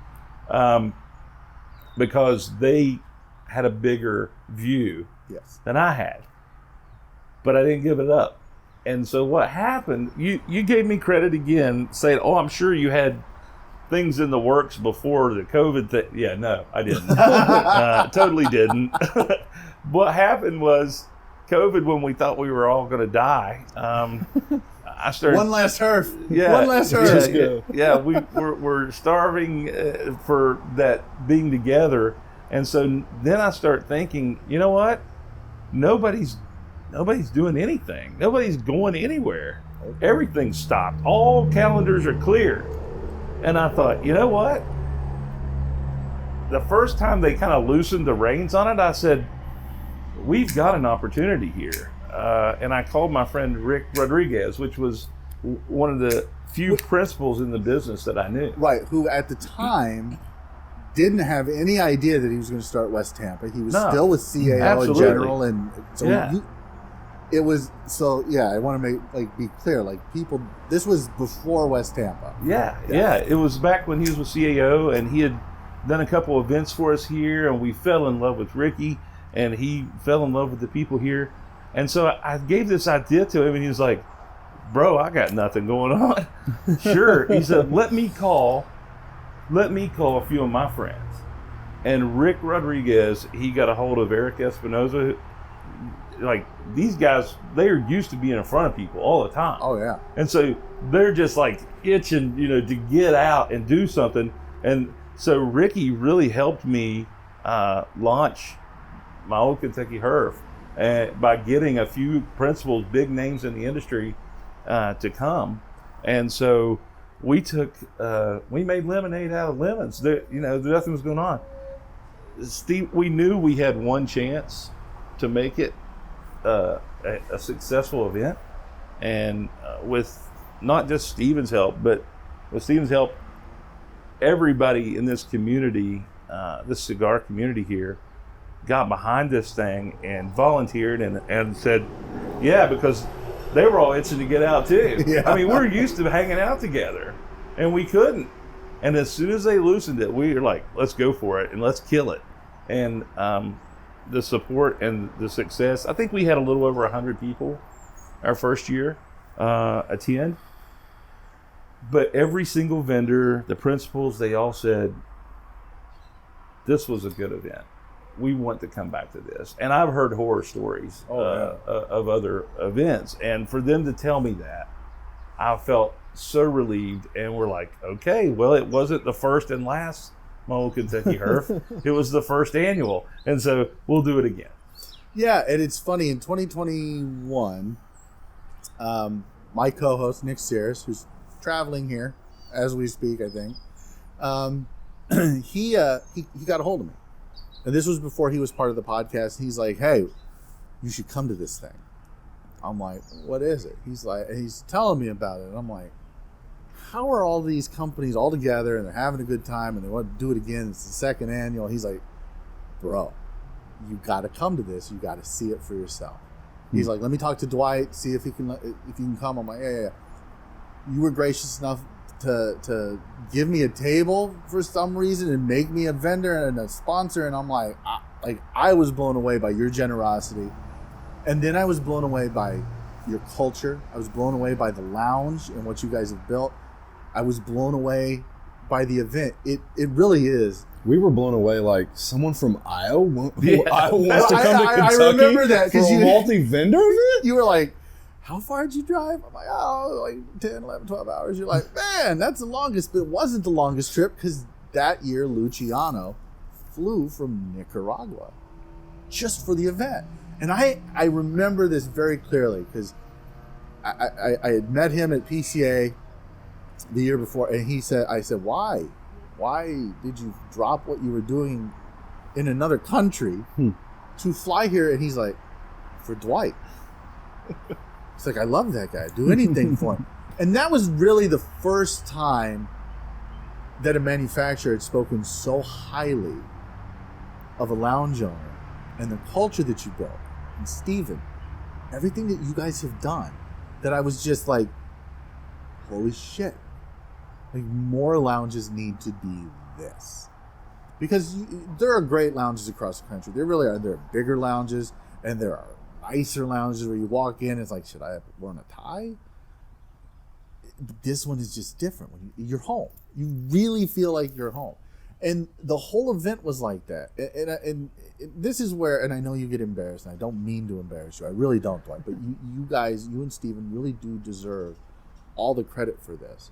C: because they had a bigger view than I had, but I didn't give it up. And so what happened? You gave me credit again, saying, "Oh, I'm sure you had things in the works before the COVID thing." Yeah, no, I didn't. Totally didn't. what happened was COVID, when we thought we were all going to die. I started
A: One last herf.
C: Yeah,
A: One last herf.
C: yeah. We're starving for that being together, and so then I start thinking, you know what? Nobody's doing anything. Nobody's going anywhere. Everything's stopped. All calendars are clear. And I thought, you know what? The first time they kind of loosened the reins on it, I said, we've got an opportunity here. And I called my friend Rick Rodriguez, which was one of the few principals in the business that I knew.
A: Right, who at the time didn't have any idea that he was going to start West Tampa. He was still with CAO
C: Absolutely.
A: in general, and so it was. So yeah, I want to be clear. People, this was before West Tampa.
C: Yeah. It was back when he was with CAO, and he had done a couple events for us here, and we fell in love with Ricky, and he fell in love with the people here. And so I gave this idea to him, and he was like, bro, I got nothing going on. Sure. He said, let me call a few of my friends. And Rick Rodriguez, he got a hold of Eric Espinoza. Like, these guys, they're used to being in front of people all the time.
A: Oh, yeah.
C: And so they're just itching, to get out and do something. And so Ricky really helped me launch My Old Kentucky Herf by getting a few principals, big names in the industry, to come. And so we made lemonade out of lemons. Nothing was going on. Steve, we knew we had one chance to make it a successful event, and with not just Stephen's help, but with Stephen's help, everybody in this community, this cigar community here, got behind this thing and volunteered and said, yeah, because they were all itching to get out too.
A: Yeah.
C: I mean, we're used to hanging out together, and we couldn't. And as soon as they loosened it, we were like, let's go for it and let's kill it. And the support and the success, I think we had a little over 100 people our first year attend. But every single vendor, the principals, they all said, this was a good event. We want to come back to this. And I've heard horror stories of other events. And for them to tell me that, I felt so relieved. And we're like, okay, well, it wasn't the first and last My Old Kentucky Herf. It was the first annual. And so we'll do it again.
A: Yeah, and it's funny, in 2021, my co-host, Nick Sears, who's traveling here as we speak, I think, he got a hold of me. And this was before he was part of the podcast. He's like, hey, you should come to this thing. I'm like, what is it? He's telling me about it. And I'm like, how are all these companies all together and they're having a good time and they want to do it again? It's the second annual. He's like, bro, you got to come to this. You got to see it for yourself. He's like, let me talk to Dwight, see if he can come. I'm like, yeah. You were gracious enough to give me a table for some reason and make me a vendor and a sponsor, and I'm like I was blown away by your generosity, and then I was blown away by your culture. I was blown away by the lounge and what you guys have built. I was blown away by the event. It really is.
B: We were blown away, like someone from Iowa wants to come to Kentucky.
A: I remember that
B: because you multi-vendor event.
A: You were like, how far did you drive? I'm like, 10, 11, 12 hours. You're like, man, that's the longest. But it wasn't the longest trip because that year Luciano flew from Nicaragua just for the event. And I remember this very clearly because I had met him at PCA the year before, and I said, why did you drop what you were doing in another country to fly here? And he's like, for Dwight. It's like, I love that guy. Do anything for him. And that was really the first time that a manufacturer had spoken so highly of a lounge owner and the culture that you built. And Stephen, everything that you guys have done, that I was just like, holy shit. Like, more lounges need to be this. Because there are great lounges across the country. There really are. There are bigger lounges, and there are nicer lounges where you walk in, it's like, should I have worn a tie? This one is just different. When you're home, you really feel like you're home. And the whole event was like that. And this is where, and I know you get embarrassed, and I don't mean to embarrass you. I really don't, Dwight. But you guys, you and Stephen, really do deserve all the credit for this.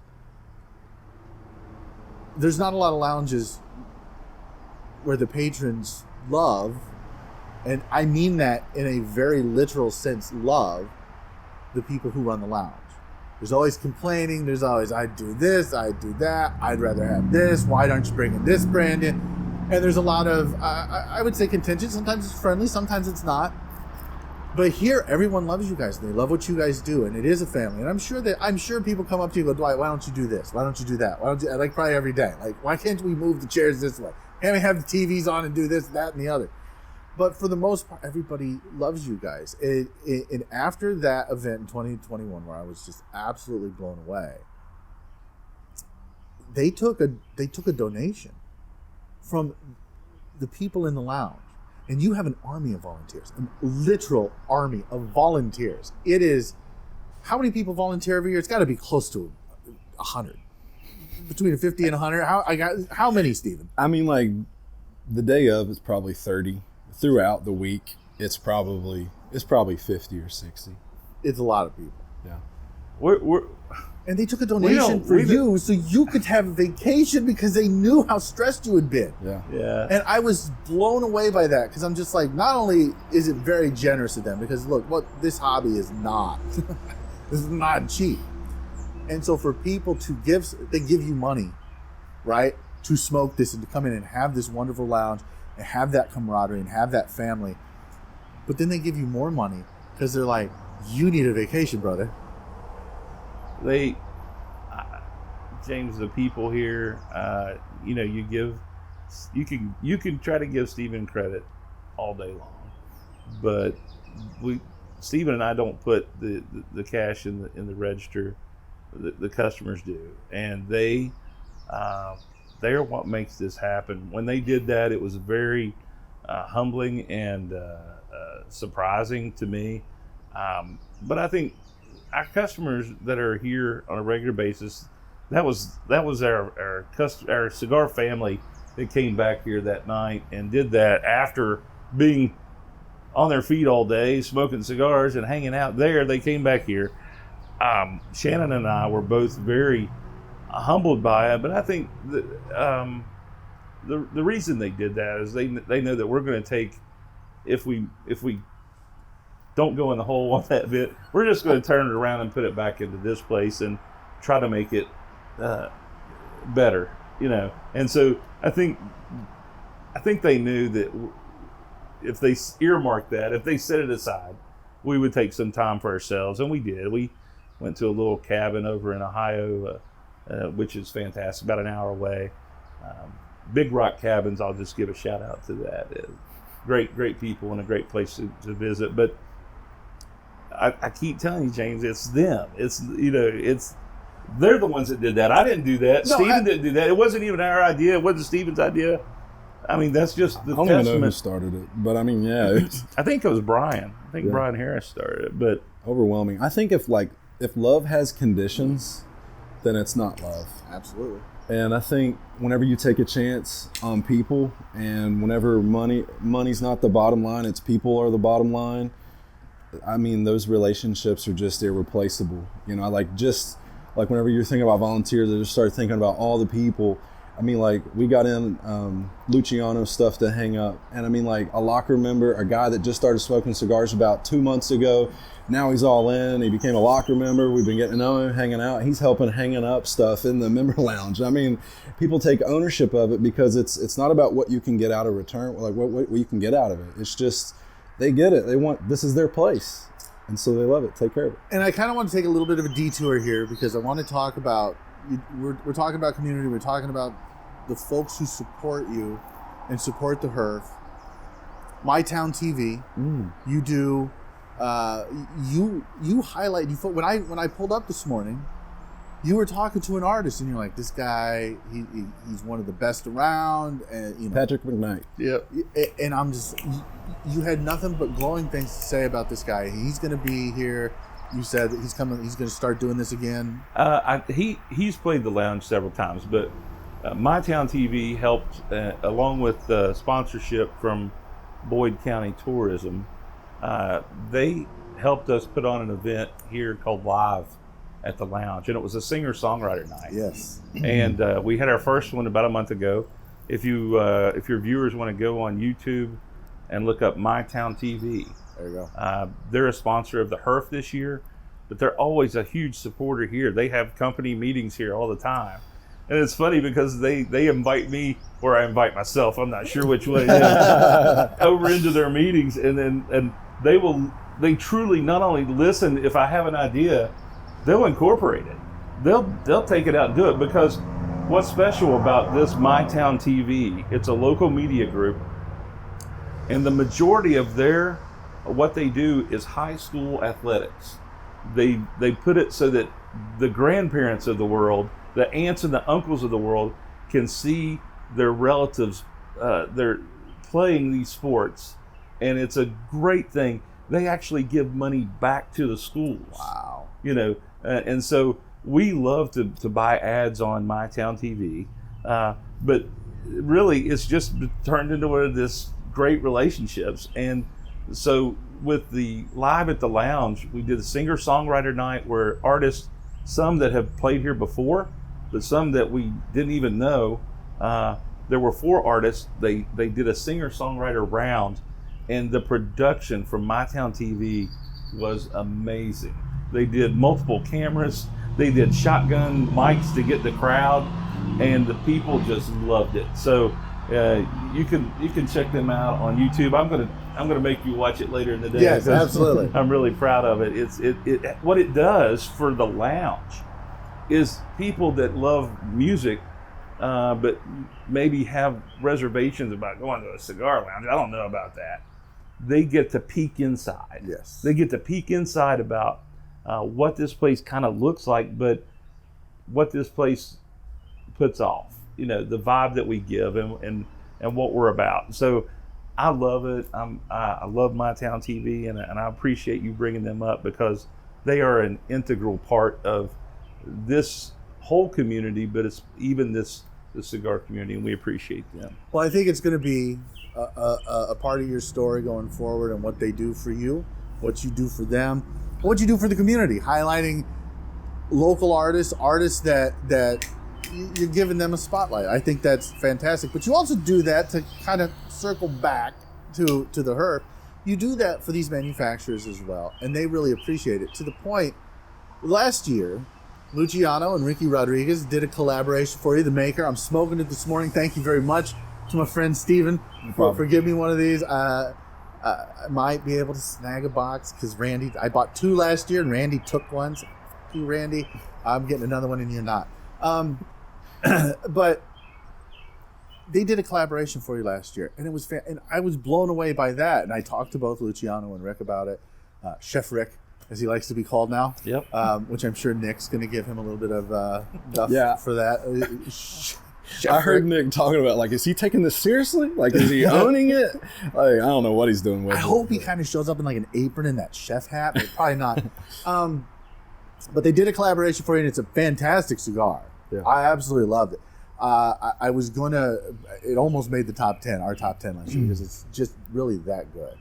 A: There's not a lot of lounges where the patrons love, and I mean that in a very literal sense, love the people who run the lounge. There's always complaining. There's always, I do this, I do that. I'd rather have this. Why aren't you bringing this brand in? And there's a lot of, I would say, contention. Sometimes it's friendly, sometimes it's not. But here, everyone loves you guys. They love what you guys do, and it is a family. And I'm sure people come up to you and go, Dwight, why don't you do this? Why don't you do that? Why don't you, like probably every day. Like, why can't we move the chairs this way? Can't we have the TVs on and do this, that, and the other? But for the most part, everybody loves you guys. And after that event in 2021, where I was just absolutely blown away, they took a donation from the people in the lounge. And you have an army of volunteers, a literal army of volunteers. It is, how many people volunteer every year? It's got to be close to 100. Between 50 and 100. How many, Stephen?
B: I mean, like, the day of is probably 30. Throughout the week, it's probably 50 or 60.
A: It's a lot of people.
B: Yeah.
A: And they took a donation for you so you could have a vacation because they knew how stressed you had been.
B: Yeah.
A: And I was blown away by that because I'm just like, not only is it very generous of them, because look, what this hobby is not. This is not cheap. And so for people to they give you money, right, to smoke this and to come in and have this wonderful lounge and have that camaraderie and have that family. But then they give you more money because they're like, you need a vacation, brother.
C: James, the people here, you can try to give Stephen credit all day long, but Stephen and I don't put the cash in the register. The customers do, and they are what makes this happen. When they did that, it was very humbling and surprising to me. But I think our customers that are here on a regular basis, that was our cigar family that came back here that night and did that after being on their feet all day, smoking cigars and hanging out there. They came back here. Shannon and I were both very humbled by it, but I think the reason they did that is they know that we're going to take, if we don't go in the hole on that bit, we're just going to turn it around and put it back into this place and try to make it better, And so I think they knew that if they earmarked that, if they set it aside, we would take some time for ourselves, and we did. We went to a little cabin over in Ohio, which is fantastic, about an hour away. Big Rock Cabins, I'll just give a shout out to that. Great people and a great place to visit. But I keep telling you, James, it's them. They're the ones that did that. I didn't do that.
A: No,
C: Stephen didn't do that. It wasn't even our idea. It wasn't Stephen's idea. I mean, that's just the
B: I don't
C: testament.
B: even know who started it, but I mean, yeah, it's
C: I think it was Brian. I think Brian Harris started it, but
B: overwhelming. I think if love has conditions, then it's not love.
A: Absolutely.
B: And I think whenever you take a chance on people, and whenever money's not the bottom line, it's people are the bottom line. I mean, those relationships are just irreplaceable. Just whenever you're thinking about volunteers, I just start thinking about all the people. I mean, we got in Luciano stuff to hang up. And I mean, a locker member, a guy that just started smoking cigars about 2 months ago. Now he's all in. He became a locker member. We've been getting to know him, hanging out. He's helping hanging up stuff in the member lounge. I mean, people take ownership of it because it's not about what you can get out of return, what you can get out of it. It's just, they get it. This is their place. And so they love it. Take care of it.
A: And I kind of want to take a little bit of a detour here because I want to talk about, we're talking about community. We're talking about the folks who support you and support the Herf. My Town TV. You do. You highlight. When I pulled up this morning, you were talking to an artist, and you're like, "This guy, he's one of the best around." And
B: Patrick McKnight.
A: Yep. And I'm just, you had nothing but glowing things to say about this guy. He's going to be here. You said that he's coming. He's going to start doing this again.
C: He's played the lounge several times, but My Town TV helped, along with sponsorship from Boyd County Tourism. They helped us put on an event here called Live at the Lounge, and it was a singer-songwriter night.
A: Yes.
C: And we had our first one about a month ago. If your viewers want to go on YouTube and look up My Town TV,
A: There you go.
C: they're a sponsor of the Herf this year, but they're always a huge supporter here. They have company meetings here all the time. And it's funny because they invite me, or I invite myself, I'm not sure which way it is, over into their meetings, and they truly not only listen if I have an idea, they'll incorporate it. They'll take it out and do it, because what's special about this My Town TV, it's a local media group, and the majority of what they do is high school athletics. They put it so that the grandparents of the world, the aunts and the uncles of the world, can see their relatives they're playing these sports, and it's a great thing. They actually give money back to the schools.
A: Wow.
C: And so we love to buy ads on My Town TV, but really it's just turned into one of this great relationships. And so with the Live at the Lounge, we did a singer-songwriter night where artists, some that have played here before, but some that we didn't even know. There were 4 artists. They did a singer-songwriter round, and the production from My Town TV was amazing. They did multiple cameras. They did shotgun mics to get the crowd, and the people just loved it. So you can check them out on YouTube. I'm gonna make you watch it later in the day.
A: Yes, absolutely.
C: I'm really proud of it. It what it does for the lounge is people that love music, but maybe have reservations about going to a cigar lounge. I don't know about that. They get to peek inside.
A: Yes.
C: They get to peek inside about what this place kind of looks like, but what this place puts off. The vibe that we give and what we're about. So I love it. I love My Town TV, and I appreciate you bringing them up, because they are an integral part of this whole community, but it's even the cigar community, and we appreciate them.
A: Well, I think it's going to be a part of your story going forward, and what they do for you, what you do for them, what you do for the community, highlighting local artists that you're giving them a spotlight. I think that's fantastic. But you also do that to kind of circle back to the Herf. You do that for these manufacturers as well, and they really appreciate it, to the point last year Luciano and Ricky Rodriguez did a collaboration for you, the maker. I'm smoking it this morning. Thank you very much to my friend Stephen for giving me one of these. I might be able to snag a box, because Randy, I bought 2 last year and Randy took one. So, thank you, Randy. I'm getting another one and you're not. But they did a collaboration for you last year, and it was and I was blown away by that. And I talked to both Luciano and Rick about it. Chef Rick, as he likes to be called now.
C: Yep.
A: Which I'm sure Nick's going to give him a little bit of guff for that.
B: I heard Nick talking about, like, is he taking this seriously? Like, is he owning it? Like, I don't know what he's doing with it.
A: I hope he kind of shows up in like an apron and that chef hat, but probably not. But they did a collaboration for you, and it's a fantastic cigar.
B: Yeah.
A: I absolutely loved it. I was it almost made the top 10, our top 10 last year, because it's just really that good.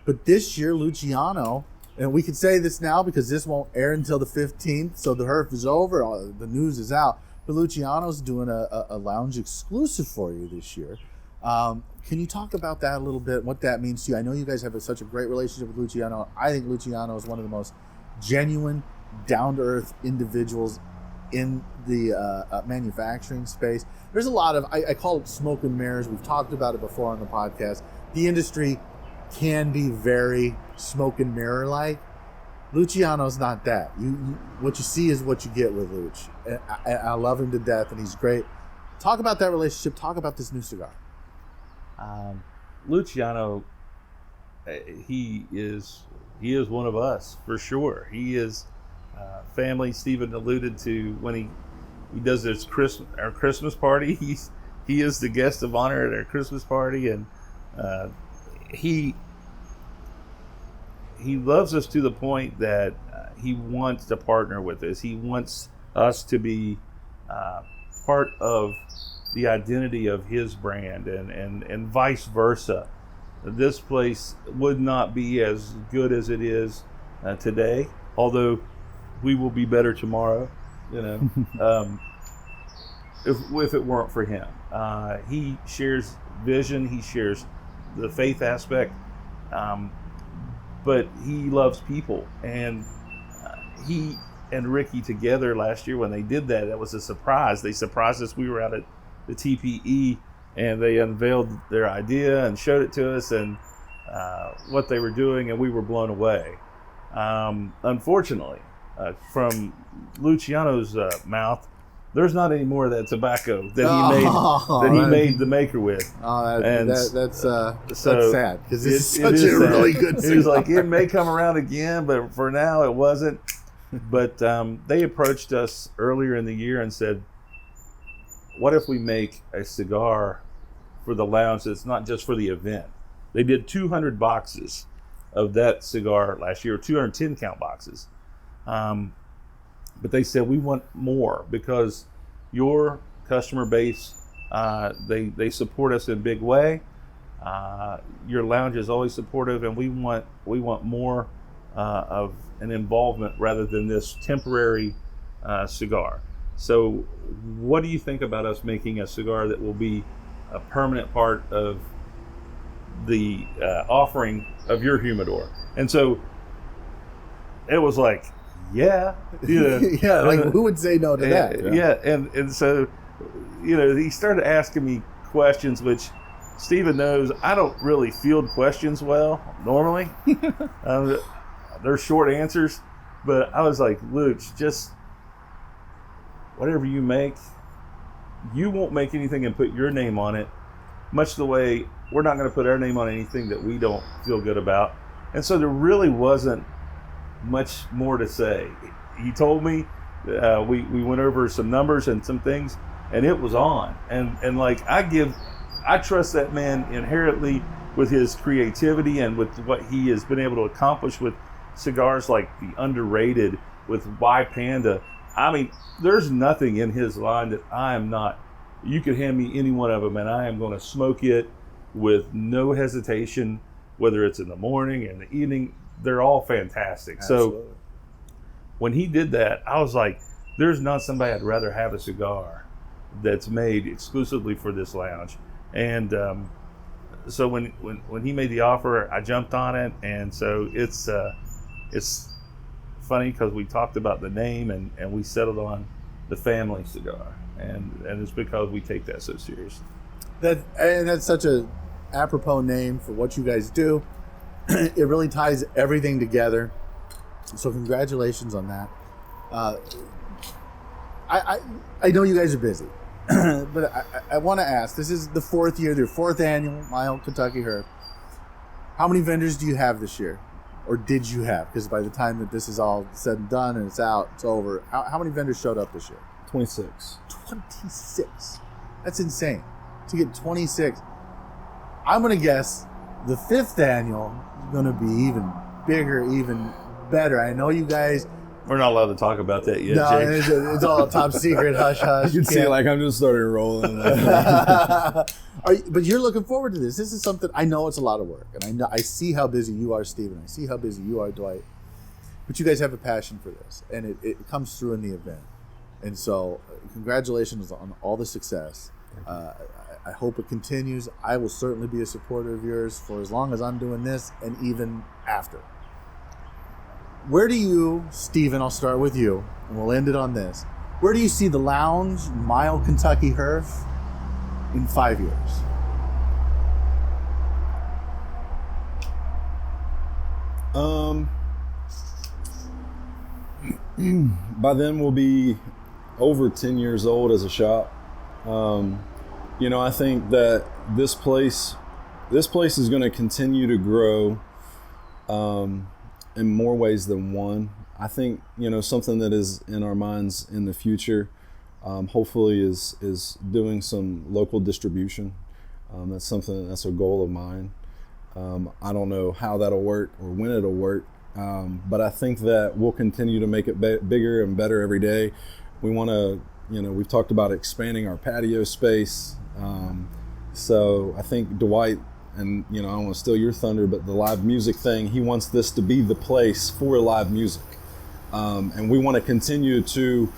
A: But this year, Luciano, and we can say this now because this won't air until the 15th, so the Herf is over, the news is out, but Luciano's doing a lounge exclusive for you this year. Can you talk about that a little bit, what that means to you? I know you guys have such a great relationship with Luciano. I think Luciano is one of the most genuine, down-to-earth individuals in the manufacturing space. There's a lot of, I call it smoke and mirrors. We've talked about it before on the podcast. The industry can be very smoke and mirror like. Luciano's not that. What you see is what you get with Luch. And I love him to death, and he's great. Talk about that relationship. Talk about this new cigar.
C: Luciano, he is one of us for sure. He is family. Stephen alluded to when he does our Christmas party. He is the guest of honor at our Christmas party, and he loves us to the point that he wants to partner with us. He wants us to be part of the identity of his brand, and vice versa. This place would not be as good as it is today, although we will be better tomorrow, if it weren't for him. He shares vision, he shares the faith aspect, but he loves people. And he and Ricky together last year, when they did that, it was a surprise. They surprised us. We were out at the TPE, and they unveiled their idea and showed it to us, and what they were doing, and we were blown away. Unfortunately, from Luciano's mouth, there's not any more of that tobacco that he made the maker with.
A: That's sad, because this is such a really good cigar.
C: He was like, it may come around again, but for now it wasn't. But they approached us earlier in the year and said, what if we make a cigar for the lounge that's not just for the event? They did 200 boxes of that cigar last year, 210 count boxes. But they said, we want more, because your customer base, they support us in a big way. Your lounge is always supportive, and we want more of an involvement rather than this temporary cigar. So what do you think about us making a cigar that will be a permanent part of the offering of your humidor? And so it was like, yeah.
A: Yeah, like who would say no to that?
C: Yeah, and so, he started asking me questions, which Stephen knows I don't really field questions well, normally. They're short answers, but I was like, Luke, just whatever you make, you won't make anything and put your name on it, much the way we're not going to put our name on anything that we don't feel good about. And so there really wasn't much more to say. He told me, we went over some numbers and some things, and it was on. And like, I trust that man inherently with his creativity and with what he has been able to accomplish with cigars like the Underrated, with Y Panda. I mean, there's nothing in his line that I am not. You could hand me any one of them, and I am going to smoke it with no hesitation, whether it's in the morning and the evening. They're all fantastic. Absolutely. So when he did that, I was like, there's not somebody I'd rather have a cigar that's made exclusively for this lounge. And so when he made the offer, I jumped on it. And so it's funny because we talked about the name, and we settled on the family cigar. And it's because we take that so seriously.
A: That's such a apropos name for what you guys do. It really ties everything together. So congratulations on that. I know you guys are busy, but I want to ask, this is the fourth year, their fourth annual My Old Kentucky Herf. How many vendors do you have this year? Or did you have? Because by the time that this is all said and done and it's out, it's over. How many vendors showed up this year?
B: 26.
A: 26. That's insane. To get 26. I'm going to guess the fifth annual is going to be even bigger, even better. I know you guys.
C: We're not allowed to talk about that yet,
A: no,
C: Jake.
A: it's all top secret, hush hush.
B: You can see, like, I'm just starting rolling.
A: But you're looking forward to this. This is something, I know it's a lot of work, and I see how busy you are, Stephen. I see how busy you are, Dwight. But you guys have a passion for this, and it comes through in the event. And so, congratulations on all the success. I hope it continues. I will certainly be a supporter of yours for as long as I'm doing this, and even after. Where do you, Stephen, I'll start with you, and we'll end it on this. Where do you see the lounge, My Old Kentucky Herf, in 5 years?
B: By then we'll be over 10 years old as a shop. I think that this place is going to continue to grow in more ways than one. I think, something that is in our minds in the future, hopefully is doing some local distribution. That's a goal of mine. I don't know how that'll work or when it'll work, but I think that we'll continue to make it bigger and better every day. We want to we've talked about expanding our patio space. So I think Dwight, and I don't want to steal your thunder, but the live music thing, he wants this to be the place for live music. And we want to continue to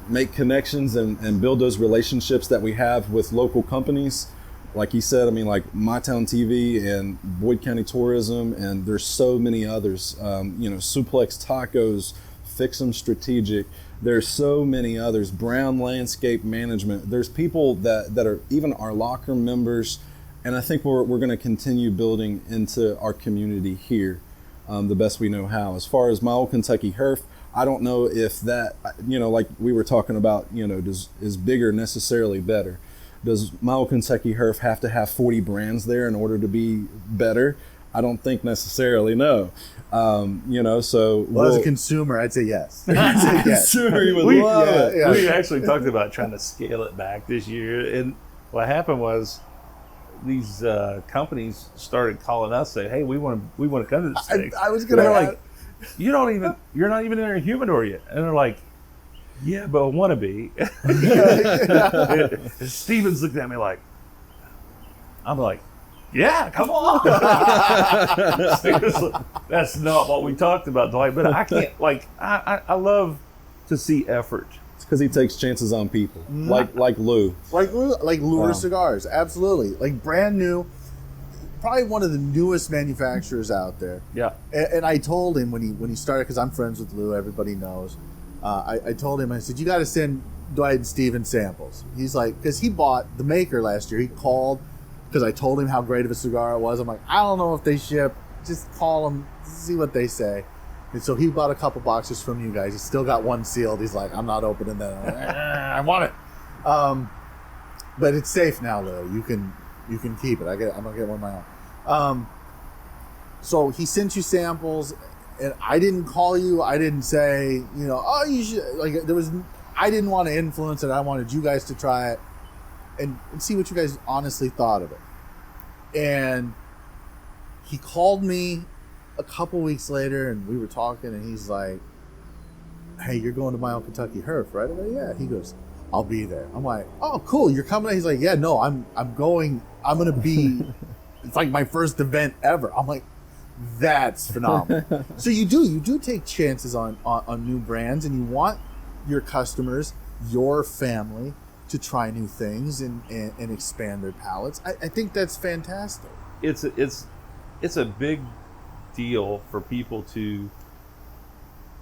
B: make connections and build those relationships that we have with local companies. Like he said, like My Town TV and Boyd County Tourism, and there's so many others. Suplex Tacos, Fix 'em Strategic. There's so many others. Brown Landscape Management. There's people that are even our locker members, and I think we're going to continue building into our community here the best we know how. As far as My Old Kentucky Herf, I don't know if that, like we were talking about, is bigger necessarily better. Does My Old Kentucky Herf have to have 40 brands there in order to be better? I don't think necessarily, no. So...
A: Well, as a consumer, I'd say yes.
B: As a consumer, you would love it.
A: Yeah.
C: We actually talked about trying to scale it back this year. And what happened was these companies started calling us, saying, hey, we want to come to this thing.
A: I was going to
C: like, you're not even in our humidor yet. And they're like, yeah, but I want to be. And Steven's looking at me like, I'm like, yeah, come on. Seriously, that's not what we talked about, Dwight. But I can't, I love to see effort.
B: It's because he takes chances on people, like Lou.
A: Like Lure Cigars, absolutely. Like brand new, probably one of the newest manufacturers out there.
C: Yeah.
A: And I told him when he started, because I'm friends with Lou, everybody knows. I told him, I said, you got to send Dwight and Stephen samples. He's like, because he bought the maker last year. He called because I told him how great of a cigar it was. I'm like, I don't know if they ship. Just call them, see what they say. And so he bought a couple boxes from you guys. He's still got one sealed. He's like, I'm not opening that. I'm like, I want it. But it's safe now, Lou. You can keep it. I'm gonna get one of my own. So he sent you samples. And I didn't call you. I didn't say, oh, you should. I didn't want to influence it. I wanted you guys to try it and see what you guys honestly thought of it. And he called me a couple weeks later, and we were talking, and he's like, hey, you're going to My Old Kentucky Herf, right? I'm like, yeah. He goes, I'll be there. I'm like, oh, cool. You're coming? He's like, yeah, no, I'm going. I'm going to be, it's like my first event ever. I'm like, that's phenomenal. So you do take chances on new brands, and you want your customers, your family, to try new things and expand their palates. I think that's fantastic.
C: It's a big deal for people to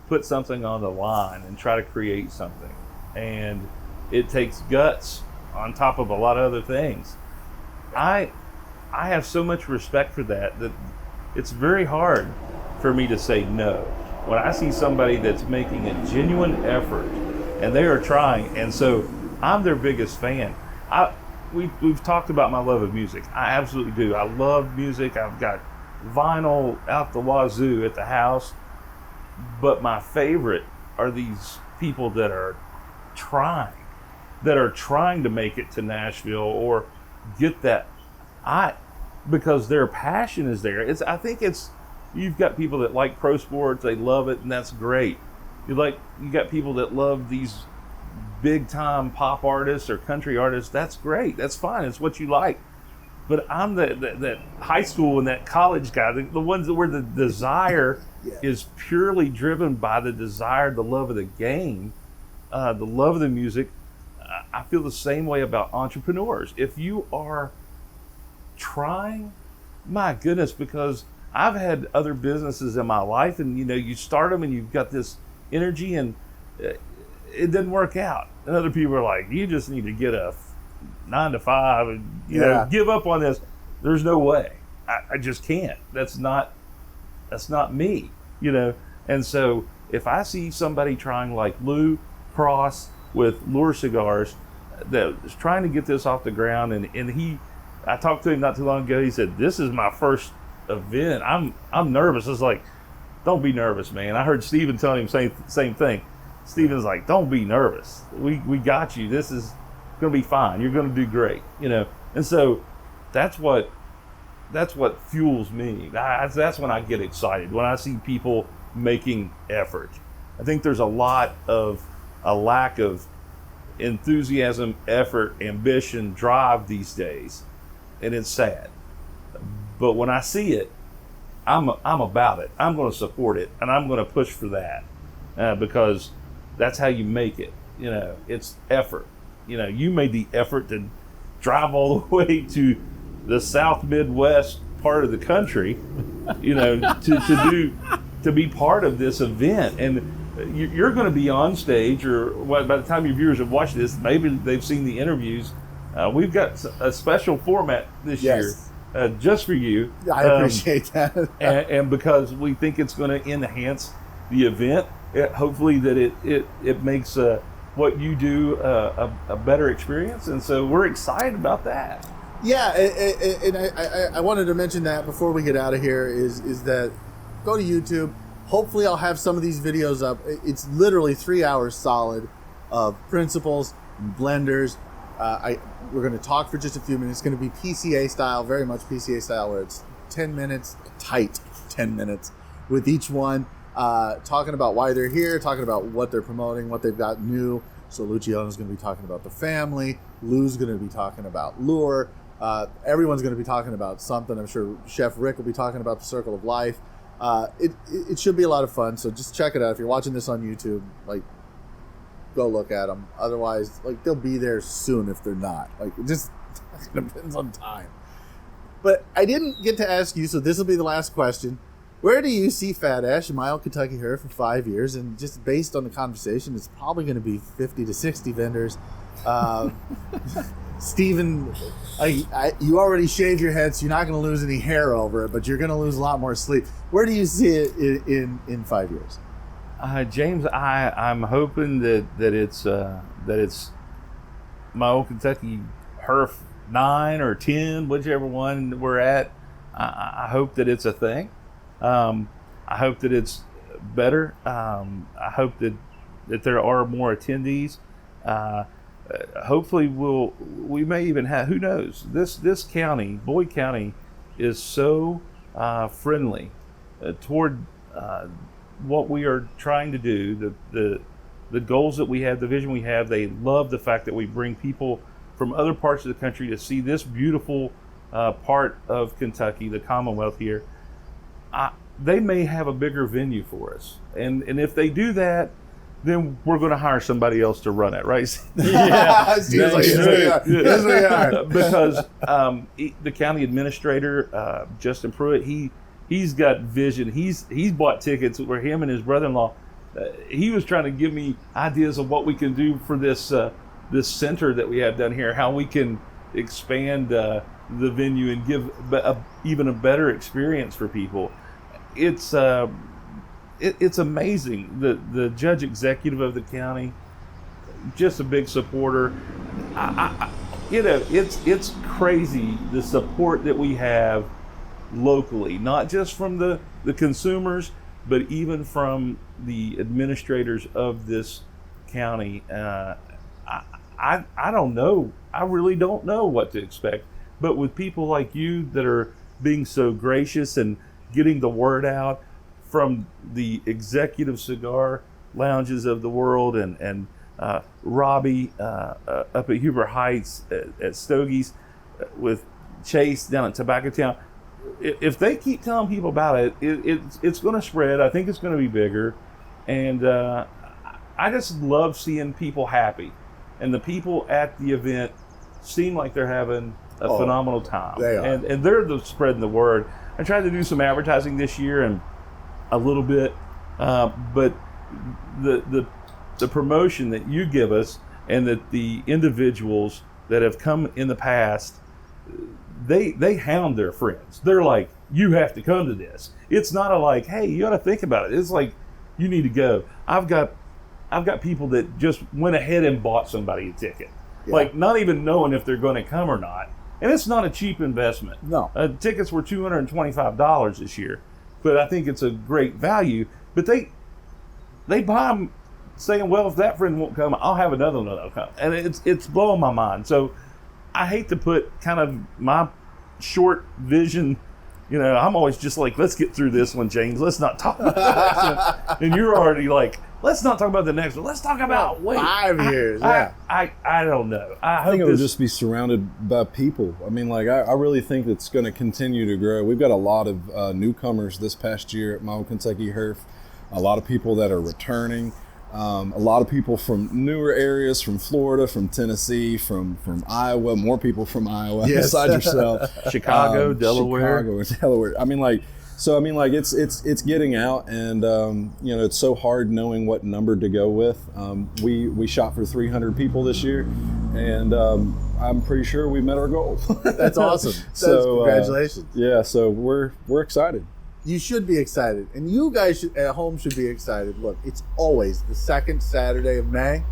C: put something on the line and try to create something, and it takes guts on top of a lot of other things. I have so much respect for that it's very hard for me to say no. When I see somebody that's making a genuine effort and they are trying, and so I'm their biggest fan. We've talked about my love of music. I absolutely do. I love music. I've got vinyl out the wazoo at the house. But my favorite are these people that are trying to make it to Nashville or get that. Because their passion is there. You've got people that like pro sports, they love it, and that's great. You got people that love these big time pop artists or country artists, that's great. That's fine. It's what you like. But I'm that high school and that college guy, the ones where the desire is purely driven by the desire, the love of the game, the love of the music. I feel the same way about entrepreneurs. If you are trying, my goodness, because I've had other businesses in my life, and you start them and you've got this energy and it didn't work out, and other people are like, you just need to get a 9 to 5 and give up on this. There's no way. I just can't. That's not me, and so if I see somebody trying like Lou Cross with Lure Cigars that is trying to get this off the ground, and I talked to him not too long ago. He said, this is my first event. I'm nervous. It's like, don't be nervous, man. I heard Stephen telling him same thing. Stephen's like, don't be nervous. We got you. This is going to be fine. You're going to do great, And so that's what fuels me. That's when I get excited, when I see people making effort. I think there's a lack of enthusiasm, effort, ambition, drive these days, and it's sad. But when I see it, I'm about it. I'm going to support it, and I'm going to push for that because that's how you make it. You know, it's effort. You know, you made the effort to drive all the way to the South Midwest part of the country, you know, to be part of this event, and you're going to be on stage, or by the time your viewers have watched this, maybe they've seen the interviews. We've got a special format this year just for you.
A: I appreciate that.
C: and because we think it's going to enhance the event, hopefully that it makes what you do a better experience, and so we're excited about that.
A: Yeah, and I wanted to mention that before we get out of here is that go to YouTube. Hopefully I'll have some of these videos up. It's literally 3 hours solid of principles and blenders. We're going to talk for just a few minutes. It's going to be PCA style, very much PCA style, where it's 10 minutes, tight 10 minutes with each one, talking about why they're here, talking about what they're promoting, what they've got new. So Luciano's going to be talking about the family. Lou's going to be talking about lure. Everyone's going to be talking about something. I'm sure Chef Rick will be talking about the circle of life. It should be a lot of fun, so just check it out. If you're watching this on YouTube, like, go look at them. Otherwise, like, they'll be there soon if they're not. Like, it just depends on time. But I didn't get to ask you, so this will be the last question. Where do you see FatAsh and My Old Kentucky Herf for 5 years? And just based on the conversation, it's probably going to be 50 to 60 vendors. Stephen, you already shaved your head, so you're not going to lose any hair over it, but you're going to lose a lot more sleep. Where do you see it in 5 years?
C: James, I'm hoping that it's My Old Kentucky Herf 9 or 10, whichever one we're at. I hope that it's a thing. I hope that it's better. I hope that there are more attendees. Hopefully we may even have, who knows, this county, Boyd County, is so friendly toward what we are trying to do, the goals that we have, the vision we have. They love the fact that we bring people from other parts of the country to see this beautiful part of Kentucky, the Commonwealth here. They may have a bigger venue for us, and if they do that, then we're going to hire somebody else to run it, right?
A: Yeah, yes, we are.
C: Because the county administrator, Justin Pruitt, he's got vision. He's bought tickets where him and his brother-in-law. He was trying to give me ideas of what we can do for this center that we have down here, how we can expand the venue and give even a better experience for people. It's amazing. The judge executive of the county, just a big supporter. It's crazy the support that we have locally, not just from the consumers, but even from the administrators of this county. I don't know. I really don't know what to expect. But with people like you that are being so gracious and getting the word out, from the executive cigar lounges of the world, and Robbie up at Huber Heights, at Stogies, with Chase down at Tobacco Town. If they keep telling people about it, it's going to spread. I think it's going to be bigger. And I just love seeing people happy. And the people at the event seem like they're having a phenomenal time.
A: They are.
C: And they're spreading the word. I tried to do some advertising this year, and a little bit, but the promotion that you give us, and that the individuals that have come in the past, they hound their friends. They're like, you have to come to this. It's not a like, hey, you ought to think about it. It's like, you need to go. I've got people that just went ahead and bought somebody a ticket, like not even knowing if they're going to come or not. And it's not a cheap investment. No, tickets were $225 this year. But I think it's a great value. But they buy them saying, well, if that friend won't come, I'll have another one that'll come. And it's blowing my mind. So I hate to put kind of my short vision, I'm always just like, let's get through this one, James. Let's not talk about that. And you're already like, let's not talk about the next one. Let's talk about
A: 5 years. Yeah.
C: I don't know.
B: I think it would just be surrounded by people. I mean, like, I really think it's going to continue to grow. We've got a lot of newcomers this past year at My Old Kentucky Herf. A lot of people that are returning. A lot of people from newer areas, from Florida, from Tennessee, from Iowa. More people from Iowa besides yourself.
C: Chicago, Delaware.
B: I mean, like, it's getting out, and you know, it's so hard knowing what number to go with. We shot for 300 people this year, and I'm pretty sure we met our goal.
A: That's awesome.
B: So
A: congratulations.
B: Yeah, so we're excited.
A: You should be excited, and you guys at home should be excited. Look, it's always the second Saturday of May.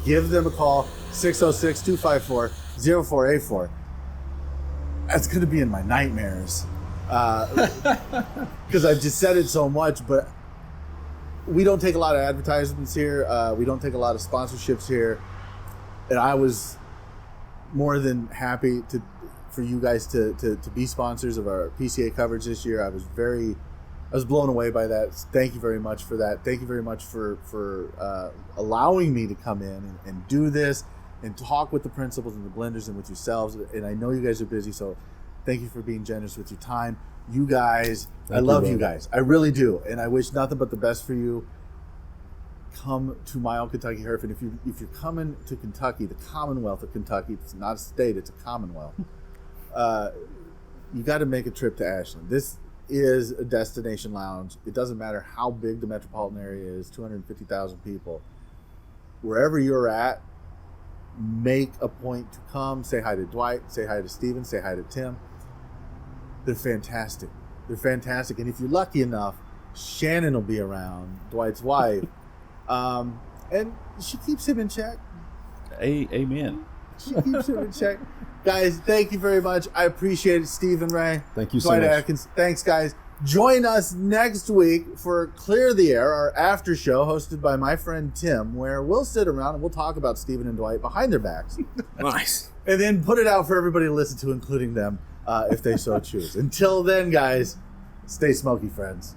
A: Give them a call, 606-254-0484. That's going to be in my nightmares because I've just said it so much, but we don't take a lot of advertisements here. We don't take a lot of sponsorships here, and I was more than happy for you guys to be sponsors of our PCA coverage this year. I was blown away by that. Thank you very much for that. Thank you very much for allowing me to come in and do this and talk with the principals and the blenders and with yourselves. And I know you guys are busy, so thank you for being generous with your time. You guys, I love you guys. I really do. And I wish nothing but the best for you. Come to My Old Kentucky Herf. And if you're coming to Kentucky, the Commonwealth of Kentucky, it's not a state, it's a Commonwealth. You got to make a trip to Ashland. This is a destination lounge. It doesn't matter how big the metropolitan area is, 250,000 people. Wherever you're at, make a point to come. Say hi to Dwight, say hi to Stephen, say hi to Tim. They're fantastic. They're fantastic. And if you're lucky enough, Shannon will be around, Dwight's wife. And she keeps him in check.
C: Amen.
A: She keeps him in check. Guys, thank you very much. I appreciate it. Stephen, Wray.
B: Thank you so
A: much.
B: much.
A: Dwight Adkins. Thanks, guys. Join us next week for Clear the Air, our after show hosted by my friend Tim, where we'll sit around and we'll talk about Stephen and Dwight behind their backs.
B: Nice.
A: And then put it out for everybody to listen to, including them, if they so choose. Until then, guys, stay smoky, friends.